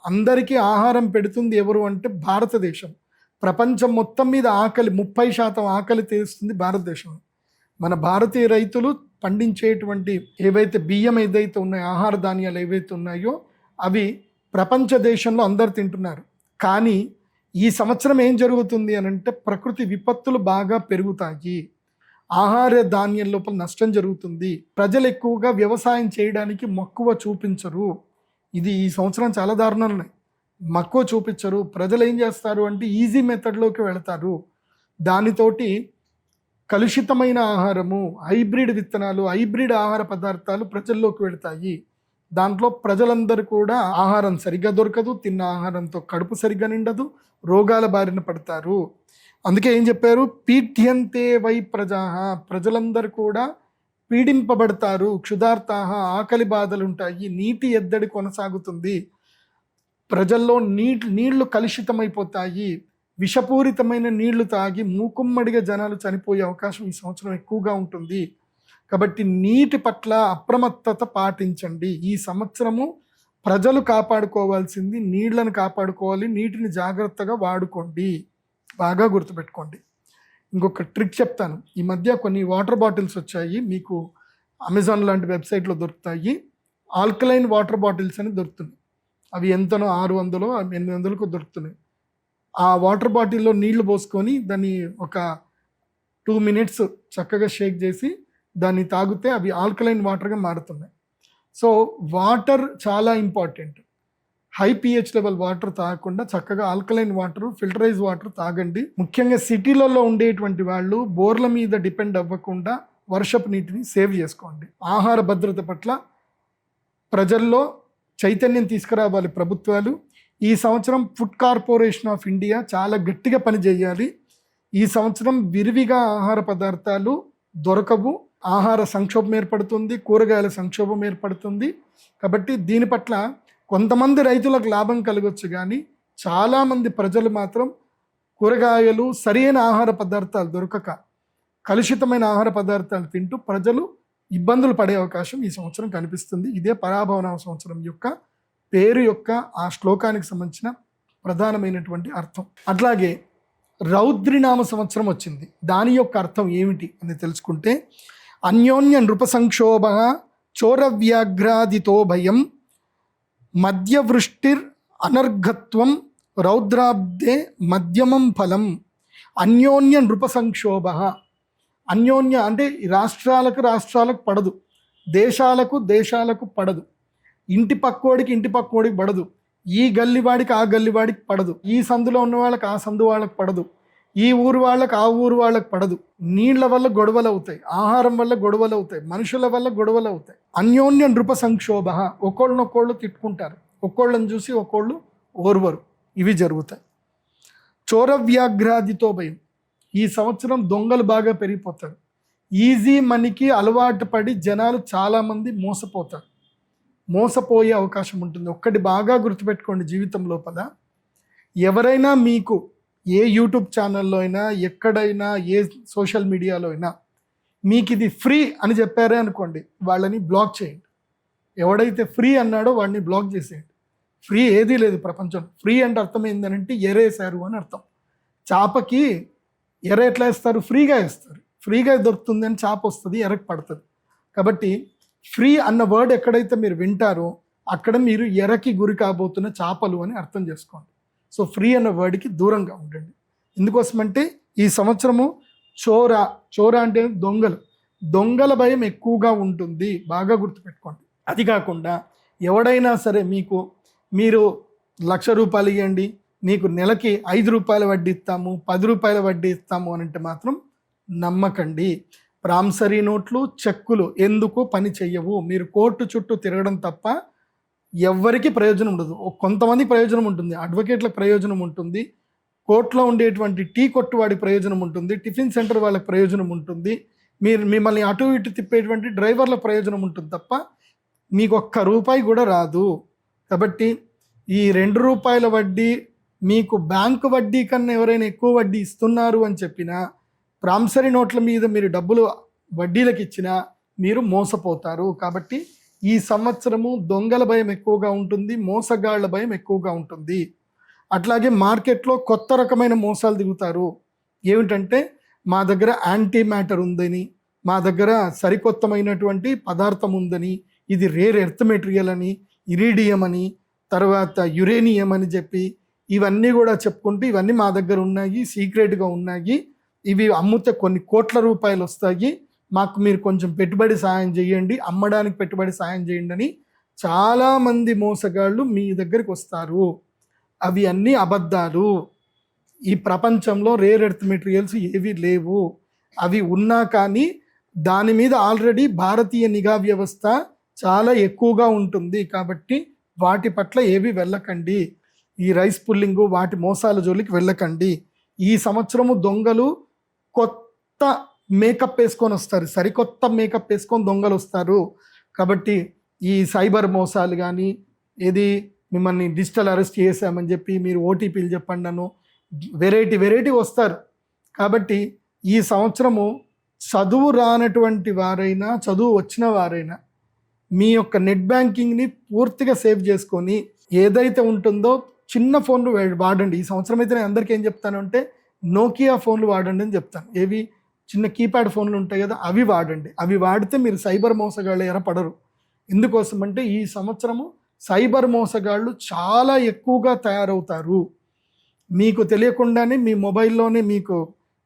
అందరికీ ఆహారం పెడుతుంది ఎవరు అంటే భారతదేశం. ప్రపంచం మొత్తం మీద ఆకలి 30% ఆకలి తీరుస్తుంది భారతదేశం. మన భారతీయ రైతులు పండించేటువంటి ఏవైతే బియ్యం ఏదైతే ఉన్నాయో, ఆహార ధాన్యాలు ఏవైతే ఉన్నాయో అవి ప్రపంచ దేశంలో అందరు తింటున్నారు. కానీ ఈ సంవత్సరం ఏం జరుగుతుంది అని అంటే, ప్రకృతి విపత్తులు బాగా పెరుగుతాయి, ఆహార ధాన్యం లోపల నష్టం జరుగుతుంది, ప్రజలు ఎక్కువగా వ్యవసాయం చేయడానికి మక్కువ చూపించరు. ఇది ఈ సంవత్సరం చాలా దారుణాలు ఉన్నాయి. మక్కువ చూపించరు. ప్రజలు ఏం చేస్తారు అంటే ఈజీ మెథడ్లోకి వెళతారు. దానితోటి కలుషితమైన ఆహారము, హైబ్రిడ్ విత్తనాలు, హైబ్రిడ్ ఆహార పదార్థాలు ప్రజల్లోకి వెళతాయి. దాంట్లో ప్రజలందరూ కూడా ఆహారం సరిగ్గా దొరకదు, తిన్న ఆహారంతో కడుపు సరిగ్గా నిండదు, రోగాల బారిన పడతారు. అందుకే ఏం చెప్పారు, పీఠ్యంతే వై ప్రజాః, ప్రజలందరూ కూడా పీడింపబడతారు. క్షుధార్తాః, ఆకలి బాధలు ఉంటాయి, నీటి ఎద్దడి కొనసాగుతుంది, ప్రజల్లో నీళ్లు కలుషితమైపోతాయి, విషపూరితమైన నీళ్లు తాగి మూకుమ్మడిగా జనాలు చనిపోయే అవకాశం ఈ సంవత్సరం ఎక్కువగా ఉంటుంది. కాబట్టి నీటి పట్ల అప్రమత్తత పాటించండి. ఈ సంవత్సరము ప్రజలు కాపాడుకోవాల్సింది నీళ్లను కాపాడుకోవాలి, నీటిని జాగ్రత్తగా వాడుకోండి. బాగా గుర్తుపెట్టుకోండి. ఇంకొక ట్రిక్ చెప్తాను. ఈ మధ్య కొన్ని వాటర్ బాటిల్స్ వచ్చాయి, మీకు అమెజాన్ లాంటి వెబ్సైట్లో దొరుకుతాయి. ఆల్కలైన్ వాటర్ బాటిల్స్ అని దొరుకుతున్నాయి. అవి ఎంతనో 600 800కు దొరుకుతున్నాయి. ఆ వాటర్ బాటిల్లో నీళ్లు పోసుకొని దాన్ని ఒక 2 minutes చక్కగా షేక్ చేసి దాన్ని తాగితే అవి ఆల్కలైన్ వాటర్గా మారుతున్నాయి. సో వాటర్ చాలా important. High pH level water తాగకుండా చక్కగా ఆల్కలైన్ వాటర్, ఫిల్టరైజ్ వాటర్ తాగండి. ముఖ్యంగా సిటీలలో ఉండేటువంటి వాళ్ళు బోర్ల మీద డిపెండ్ అవ్వకుండా వర్షపు నీటిని సేవ్ చేసుకోండి. ఆహార భద్రత పట్ల ప్రజల్లో చైతన్యం తీసుకురావాలి ప్రభుత్వాలు. ఈ సంవత్సరం ఫుడ్ కార్పొరేషన్ ఆఫ్ ఇండియా చాలా గట్టిగా పనిచేయాలి. ఈ సంవత్సరం విరివిగా ఆహార పదార్థాలు దొరకవు, ఆహార సంక్షోభం ఏర్పడుతుంది, కూరగాయల సంక్షోభం ఏర్పడుతుంది. కాబట్టి దీని పట్ల కొంతమంది రైతులకు లాభం కలగొచ్చు, కానీ చాలామంది ప్రజలు మాత్రం కూరగాయలు, సరైన ఆహార పదార్థాలు దొరకక కలుషితమైన ఆహార పదార్థాలు తింటూ ప్రజలు ఇబ్బందులు పడే అవకాశం ఈ సంవత్సరం కనిపిస్తుంది. ఇదే పరాభవనామ సంవత్సరం యొక్క పేరు యొక్క ఆ శ్లోకానికి సంబంధించిన ప్రధానమైనటువంటి అర్థం. అట్లాగే రౌద్రినామ సంవత్సరం వచ్చింది. దాని యొక్క అర్థం ఏమిటి అని తెలుసుకుంటే, అన్యోన్య నృప సంక్షోభ చోరవ్యాఘ్రాదితో భయం మధ్యవృష్టిర్ అనర్ఘత్వం రౌద్రాబ్దే మధ్యమం ఫలం. అన్యోన్య నృప సంక్షోభ, అన్యోన్య అంటే రాష్ట్రాలకు పడదు, దేశాలకు పడదు, ఇంటి పక్కోడికి పడదు, ఈ గల్లివాడికి ఆ గల్లివాడికి పడదు, ఈ సందులో ఉన్న వాళ్ళకి ఆ సందు వాళ్ళకి పడదు, ఈ ఊరు వాళ్ళకి ఆ ఊరు వాళ్ళకి పడదు. నీళ్ల వల్ల గొడవలు అవుతాయి, ఆహారం వల్ల గొడవలు అవుతాయి, మనుషుల వల్ల గొడవలు అవుతాయి. అన్యోన్య నృప సంక్షోభ, ఒకళ్ళనొకళ్ళు తిట్టుకుంటారు, ఒకళ్ళని చూసి ఒకళ్ళు ఓర్వరు, ఇవి జరుగుతాయి. చోరవ్యాఘ్రాదితో భయం, ఈ సంవత్సరం దొంగలు బాగా పెరిగిపోతారు. ఈజీ మనీకి అలవాటు పడి జనాలు చాలామంది మోసపోతారు. మోసపోయే అవకాశం ఉంటుంది. ఒక్కటి బాగా గుర్తుపెట్టుకోండి జీవితం లోపల, ఎవరైనా మీకు ఏ యూట్యూబ్ ఛానల్లో అయినా, ఎక్కడైనా, ఏ సోషల్ మీడియాలో అయినా మీకు ఇది ఫ్రీ అని చెప్పారే అనుకోండి, వాళ్ళని బ్లాక్ చేయండి. ఎవడైతే ఫ్రీ అన్నాడో వాడిని బ్లాక్ చేసేయండి. ఫ్రీ ఏదీ లేదు ప్రపంచంలో. ఫ్రీ అంటే అర్థం ఏంటంటే ఎరేసారు అని అర్థం. చేపకి ఎర ఎట్లా వేస్తారు? ఫ్రీగా వేస్తారు. ఫ్రీగా దొరుకుతుంది అని చేప వస్తుంది, ఎరకు పడుతుంది. కాబట్టి ఫ్రీ అన్న వర్డ్ ఎక్కడైతే మీరు వింటారో అక్కడ మీరు ఎరకి గురి కాబోతున్న చేపలు అని అర్థం చేసుకోండి. సో ఫ్రీ అన్న వర్డ్కి దూరంగా ఉండండి. ఎందుకోసమంటే ఈ సంవత్సరము చోర అంటే దొంగల భయం ఎక్కువగా ఉంటుంది, బాగా గుర్తుపెట్టుకోండి. అది కాకుండా ఎవడైనా సరే మీరు ₹1,00,000 ఇవ్వండి, మీకు నెలకి ₹5 వడ్డీ ఇస్తాము, ₹10 వడ్డీ ఇస్తాము అని అంటే మాత్రం నమ్మకండి. ప్రామిసరీ నోట్లు, చెక్కులు ఎందుకు పని చెయ్యవు. మీరు కోర్టు చుట్టూ తిరగడం తప్ప ఎవ్వరికి ప్రయోజనం ఉండదు. కొంతమంది ప్రయోజనం ఉంటుంది, అడ్వకేట్లకు ప్రయోజనం ఉంటుంది, కోర్టులో ఉండేటువంటి టీ కొట్టు వాడి ప్రయోజనం ఉంటుంది, టిఫిన్ సెంటర్ వాళ్ళకి ప్రయోజనం ఉంటుంది, మిమ్మల్ని అటు ఇటు తిప్పేటువంటి డ్రైవర్ల ప్రయోజనం ఉంటుంది తప్ప మీకు ₹1 కూడా రాదు. కాబట్టి ఈ ₹2 వడ్డీ మీకు బ్యాంకు వడ్డీ కన్నా ఎవరైనా ఎక్కువ వడ్డీ ఇస్తున్నారు అని చెప్పినా, ప్రామిసరీ నోట్ల మీద మీరు డబ్బులు వడ్డీలకు ఇచ్చినా మీరు మోసపోతారు. కాబట్టి ఈ సంవత్సరము దొంగల భయం ఎక్కువగా ఉంటుంది, మోసగాళ్ల భయం ఎక్కువగా ఉంటుంది. అట్లాగే మార్కెట్లో కొత్త రకమైన మోసాలు దిగుతారు. ఏమిటంటే మా దగ్గర యాంటీ మ్యాటర్ ఉందని, మా దగ్గర సరికొత్తమైనటువంటి పదార్థం ఉందని, ఇది రేర్ ఎర్త్ మెటీరియల్ అని, ఇరీడియం అని, తర్వాత యురేనియం అని చెప్పి ఇవన్నీ కూడా చెప్పుకుంటూ ఇవన్నీ మా దగ్గర ఉన్నాయి, సీక్రెట్గా ఉన్నాయి, ఇవి అమ్ముతే కొన్ని కోట్ల రూపాయలు వస్తాయి, మాకు మీరు కొంచెం పెట్టుబడి సాయం చేయండి, అమ్మడానికి పెట్టుబడి సాయం చేయండి అని చాలామంది మోసగాళ్ళు మీ దగ్గరికి వస్తారు. అవి అన్నీ అబద్ధాలు. ఈ ప్రపంచంలో రేర్ ఎర్త్ మెటీరియల్స్ ఏవి లేవు. అవి ఉన్నా కానీ దాని మీద ఆల్రెడీ భారతీయ నిఘా వ్యవస్థ చాలా ఎక్కువగా ఉంటుంది. కాబట్టి వాటి పట్ల ఏవి వెళ్ళకండి. ఈ రైస్ పుల్లింగు వాటి మోసాల జోలికి వెళ్ళకండి. ఈ సంవత్సరము దొంగలు కొత్త మేకప్ వేసుకొని వస్తారు, సరికొత్త మేకప్ వేసుకొని దొంగలు వస్తారు. కాబట్టి ఈ సైబర్ మోసాలు కానీ, మిమ్మల్ని డిజిటల్ అరెస్ట్ చేసామని చెప్పి మీరు ఓటీపీలు చెప్పండి అను వెరైటీ వస్తారు. కాబట్టి ఈ సంవత్సరము చదువు రానటువంటి వారైనా, చదువు వచ్చిన వారైనా మీ యొక్క నెట్ బ్యాంకింగ్ని పూర్తిగా సేవ్ చేసుకొని ఏదైతే ఉంటుందో చిన్న ఫోన్లు వాడండి. ఈ సంవత్సరం అయితే నేను అందరికీ ఏం చెప్తాను అంటే నోకియా ఫోన్లు వాడండి అని చెప్తాను. చిన్న కీప్యాడ్ ఫోన్లు ఉంటాయి కదా, అవి వాడండి. అవి వాడితే మీరు సైబర్ మోసగాళ్ళు ఎరపడరు. ఎందుకోసం అంటే ఈ సంవత్సరము సైబర్ మోసగాళ్ళు చాలా ఎక్కువగా తయారవుతారు. మీకు తెలియకుండానే మీ మొబైల్లోనే మీకు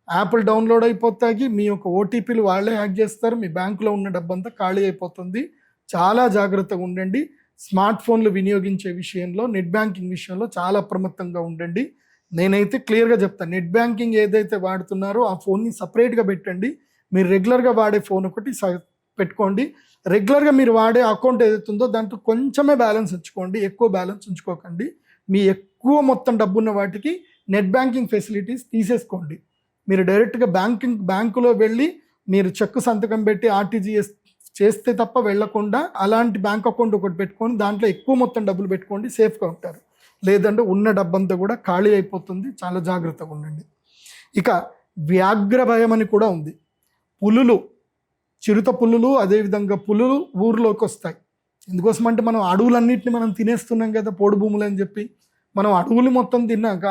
యాప్లు డౌన్లోడ్ అయిపోతాయి, మీ యొక్క ఓటీపీలు వాళ్ళే హ్యాక్ చేస్తారు, మీ బ్యాంకులో ఉన్న డబ్బంతా ఖాళీ అయిపోతుంది. చాలా జాగ్రత్తగా ఉండండి. స్మార్ట్ ఫోన్లు వినియోగించే విషయంలో, నెట్ బ్యాంకింగ్ విషయంలో చాలా అప్రమత్తంగా ఉండండి. నేనైతే క్లియర్గా చెప్తాను, నెట్ బ్యాంకింగ్ ఏదైతే వాడుతున్నారో ఆ ఫోన్ని సపరేట్గా పెట్టండి. మీరు రెగ్యులర్గా వాడే ఫోన్ ఒకటి పెట్టుకోండి. రెగ్యులర్గా మీరు వాడే అకౌంట్ ఏదైతే ఉందో దాంట్లో కొంచెమే బ్యాలెన్స్ ఉంచుకోండి, ఎక్కువ బ్యాలెన్స్ ఉంచుకోకండి. మీ ఎక్కువ మొత్తం డబ్బున్న వాటికి నెట్ బ్యాంకింగ్ ఫెసిలిటీస్ తీసేసుకోండి. మీరు డైరెక్ట్గా బ్యాంకులో వెళ్ళి మీరు చెక్ సంతకం పెట్టి ఆర్టీజీఎస్ చేస్తే తప్ప వెళ్లకుండా అలాంటి బ్యాంక్ అకౌంట్ ఒకటి పెట్టుకొని దాంట్లో ఎక్కువ మొత్తం డబ్బులు పెట్టుకోండి, సేఫ్గా ఉంటారు. లేదంటే ఉన్న డబ్బంతా కూడా ఖాళీ అయిపోతుంది. చాలా జాగ్రత్తగా ఉండండి. ఇక వ్యాఘ్ర భయం అని కూడా ఉంది. చిరుత పులులు, అదేవిధంగా పులులు ఊర్లోకి వస్తాయి. ఎందుకోసం అంటే మనం అడవులన్నింటినీ మనం తినేస్తున్నాం కదా, పోడు భూములు అని చెప్పి. మనం అడవులు మొత్తం తిన్నాక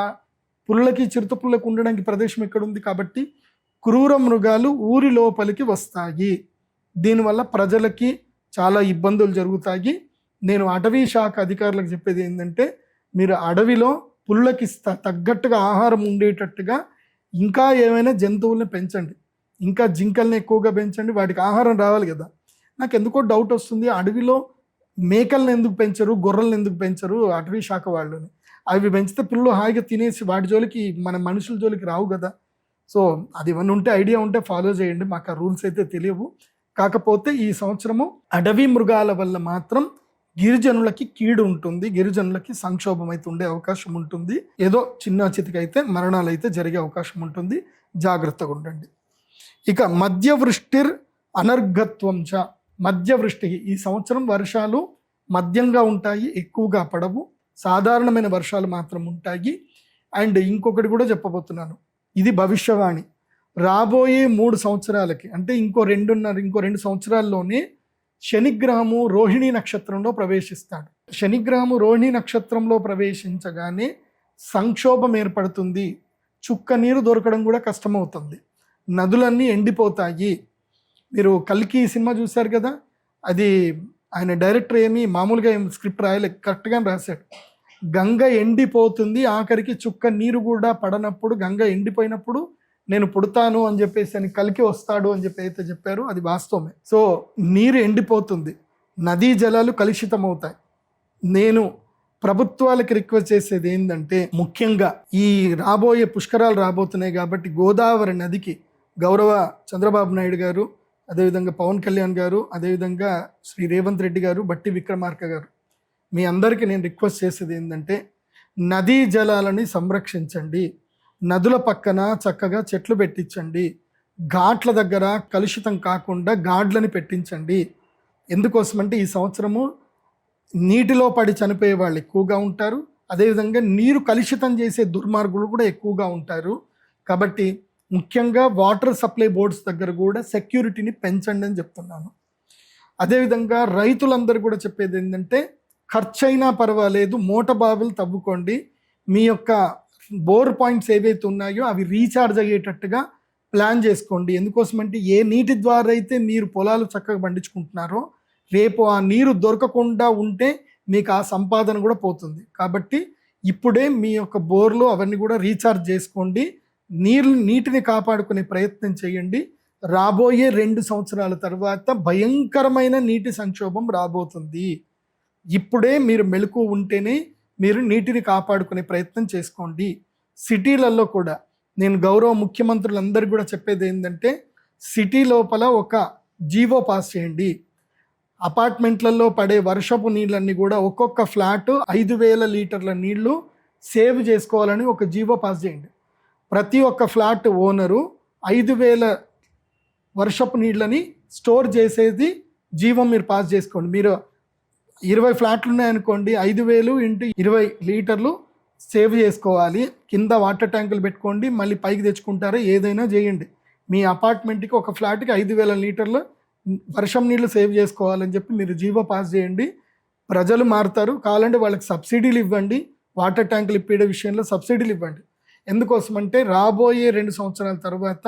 పులులకి, చిరుత పులులకు ఉండడానికి ప్రదేశం ఎక్కడుంది? కాబట్టి క్రూర మృగాలు ఊరి లోపలికి వస్తాయి. దీనివల్ల ప్రజలకి చాలా ఇబ్బందులు జరుగుతాయి. నేను అటవీ శాఖ అధికారులకు చెప్పేది ఏంటంటే, మీరు అడవిలో పులులకి తగ్గట్టుగా ఆహారం ఉండేటట్టుగా ఇంకా ఏమైనా జంతువుల్ని పెంచండి. ఇంకా జింకల్ని ఎక్కువగా పెంచండి, వాటికి ఆహారం రావాలి కదా. నాకు ఎందుకో డౌట్ వస్తుంది, అడవిలో మేకల్ని ఎందుకు పెంచరు, గొర్రెలను ఎందుకు పెంచరు అటవీ శాఖ వాళ్ళని? అవి పెంచితే పులులు హాయిగా తినేసి వాటి జోలికి మన మనుషుల జోలికి రావు కదా. సో అది ఏమన్నా ఉంటే ఐడియా ఉంటే ఫాలో చేయండి. మాకు ఆ రూల్స్ అయితే తెలియవు. కాకపోతే ఈ సంవత్సరము అడవి మృగాల వల్ల మాత్రం గిరిజనులకి కీడు ఉంటుంది, గిరిజనులకి సంక్షోభం అయితే ఉండే అవకాశం ఉంటుంది. ఏదో చిన్న చితికైతే మరణాలు అయితే జరిగే అవకాశం ఉంటుంది. జాగ్రత్తగా ఉండండి. ఇక మధ్యవృష్టిర్ అనర్ఘత్వం చ. మధ్యవృష్టి, ఈ సంవత్సరం వర్షాలు మధ్యంగా ఉంటాయి, ఎక్కువగా పడవు, సాధారణమైన వర్షాలు మాత్రం ఉంటాయి. అండ్ ఇంకొకటి కూడా చెప్పబోతున్నాను, ఇది భవిష్యవాణి. రాబోయే 3 సంవత్సరాలకి, అంటే ఇంకో 2 సంవత్సరాల్లోనే శనిగ్రహము రోహిణీ నక్షత్రంలో ప్రవేశిస్తాడు. శనిగ్రహము రోహిణీ నక్షత్రంలో ప్రవేశించగానే సంక్షోభం ఏర్పడుతుంది, చుక్క నీరు దొరకడం కూడా కష్టమవుతుంది, నదులన్నీ ఎండిపోతాయి. మీరు కల్కి సినిమా చూశారు కదా, అది ఆయన డైరెక్టర్ ఏమి మామూలుగా ఏం స్క్రిప్ట్ రాయలేదు, కరెక్ట్గా రాశాడు. గంగ ఎండిపోతుంది, ఆఖరికి చుక్క నీరు కూడా పడనప్పుడు, గంగ ఎండిపోయినప్పుడు నేను పుడతాను అని చెప్పేసి అని కల్కి వస్తాడు అని చెప్పి అయితే చెప్పారు, అది వాస్తవమే. సో నీరు ఎండిపోతుంది, నదీ జలాలు కలుషితం అవుతాయి. నేను ప్రభుత్వాలకి రిక్వెస్ట్ చేసేది ఏంటంటే, ముఖ్యంగా ఈ రాబోయే పుష్కరాలు రాబోతున్నాయి కాబట్టి గోదావరి నదికి గౌరవ చంద్రబాబు నాయుడు గారు, అదేవిధంగా పవన్ కళ్యాణ్ గారు, అదేవిధంగా శ్రీ రేవంత్ రెడ్డి గారు, బట్టి విక్రమార్క గారు, మీ అందరికీ నేను రిక్వెస్ట్ చేసేది ఏంటంటే, నదీ జలాలని సంరక్షించండి, నదుల పక్కన చక్కగా చెట్లు పెట్టించండి, ఘాట్ల దగ్గర కలుషితం కాకుండా గాడ్లని పెట్టించండి. ఎందుకోసమంటే ఈ సంవత్సరము నీటిలో పడి చనిపోయే వాళ్ళు ఎక్కువగా ఉంటారు, అదేవిధంగా నీరు కలుషితం చేసే దుర్మార్గులు కూడా ఎక్కువగా ఉంటారు. కాబట్టి ముఖ్యంగా వాటర్ సప్లై బోర్డ్స్ దగ్గర కూడా సెక్యూరిటీని పెంచండి అని చెప్తున్నాను. అదేవిధంగా రైతులందరూ కూడా చెప్పేది ఏంటంటే, ఖర్చైనా పర్వాలేదు మోట బావులు తవ్వుకోండి, మీ యొక్క బోర్ పాయింట్స్ ఏవైతే ఉన్నాయో అవి రీఛార్జ్ అయ్యేటట్టుగా ప్లాన్ చేసుకోండి. ఎందుకోసమంటే ఏ నీటి ద్వారా అయితే మీరు పొలాలు చక్కగా పండించుకుంటున్నారో రేపు ఆ నీరు దొరకకుండా ఉంటే మీకు ఆ సంపాదన కూడా పోతుంది. కాబట్టి ఇప్పుడే మీ యొక్క బోర్లు అవన్నీ కూడా రీఛార్జ్ చేసుకోండి, నీటిని కాపాడుకునే ప్రయత్నం చేయండి. రాబోయే 2 సంవత్సరాల తర్వాత భయంకరమైన నీటి సంక్షోభం రాబోతుంది. ఇప్పుడే మీరు మెలకు ఉంటేనే మీరు నీటిని కాపాడుకునే ప్రయత్నం చేసుకోండి. సిటీలలో కూడా నేను గౌరవ ముఖ్యమంత్రులందరికీ కూడా చెప్పేది ఏంటంటే, సిటీ లోపల ఒక జీవో పాస్ చేయండి. అపార్ట్మెంట్లలో పడే వర్షపు నీళ్ళన్నీ కూడా ఒక్కొక్క ఫ్లాట్ 5,000 లీటర్ల నీళ్లు సేవ్ చేసుకోవాలని ఒక జీవో పాస్ చేయండి. ప్రతి ఒక్క ఫ్లాట్ ఓనరు 5,000 వర్షపు నీళ్ళని స్టోర్ చేసేది జీవం మీరు పాస్ చేసుకోండి. మీరు 20 ఫ్లాట్లు ఉన్నాయనుకోండి, 5,000 × 20 లీటర్లు సేవ్ చేసుకోవాలి. కింద వాటర్ ట్యాంకులు పెట్టుకోండి, మళ్ళీ పైకి తెచ్చుకుంటారా ఏదైనా చేయండి. మీ అపార్ట్మెంట్కి ఒక ఫ్లాట్కి 5,000 లీటర్లు వర్షం నీళ్ళు సేవ్ చేసుకోవాలని చెప్పి మీరు జీవో పాస్ చేయండి. ప్రజలు మారుతారు. కావాలంటే వాళ్ళకి సబ్సిడీలు ఇవ్వండి, వాటర్ ట్యాంకులు ఇప్పే విషయంలో సబ్సిడీలు ఇవ్వండి. ఎందుకోసమంటే రాబోయే 2 సంవత్సరాల తర్వాత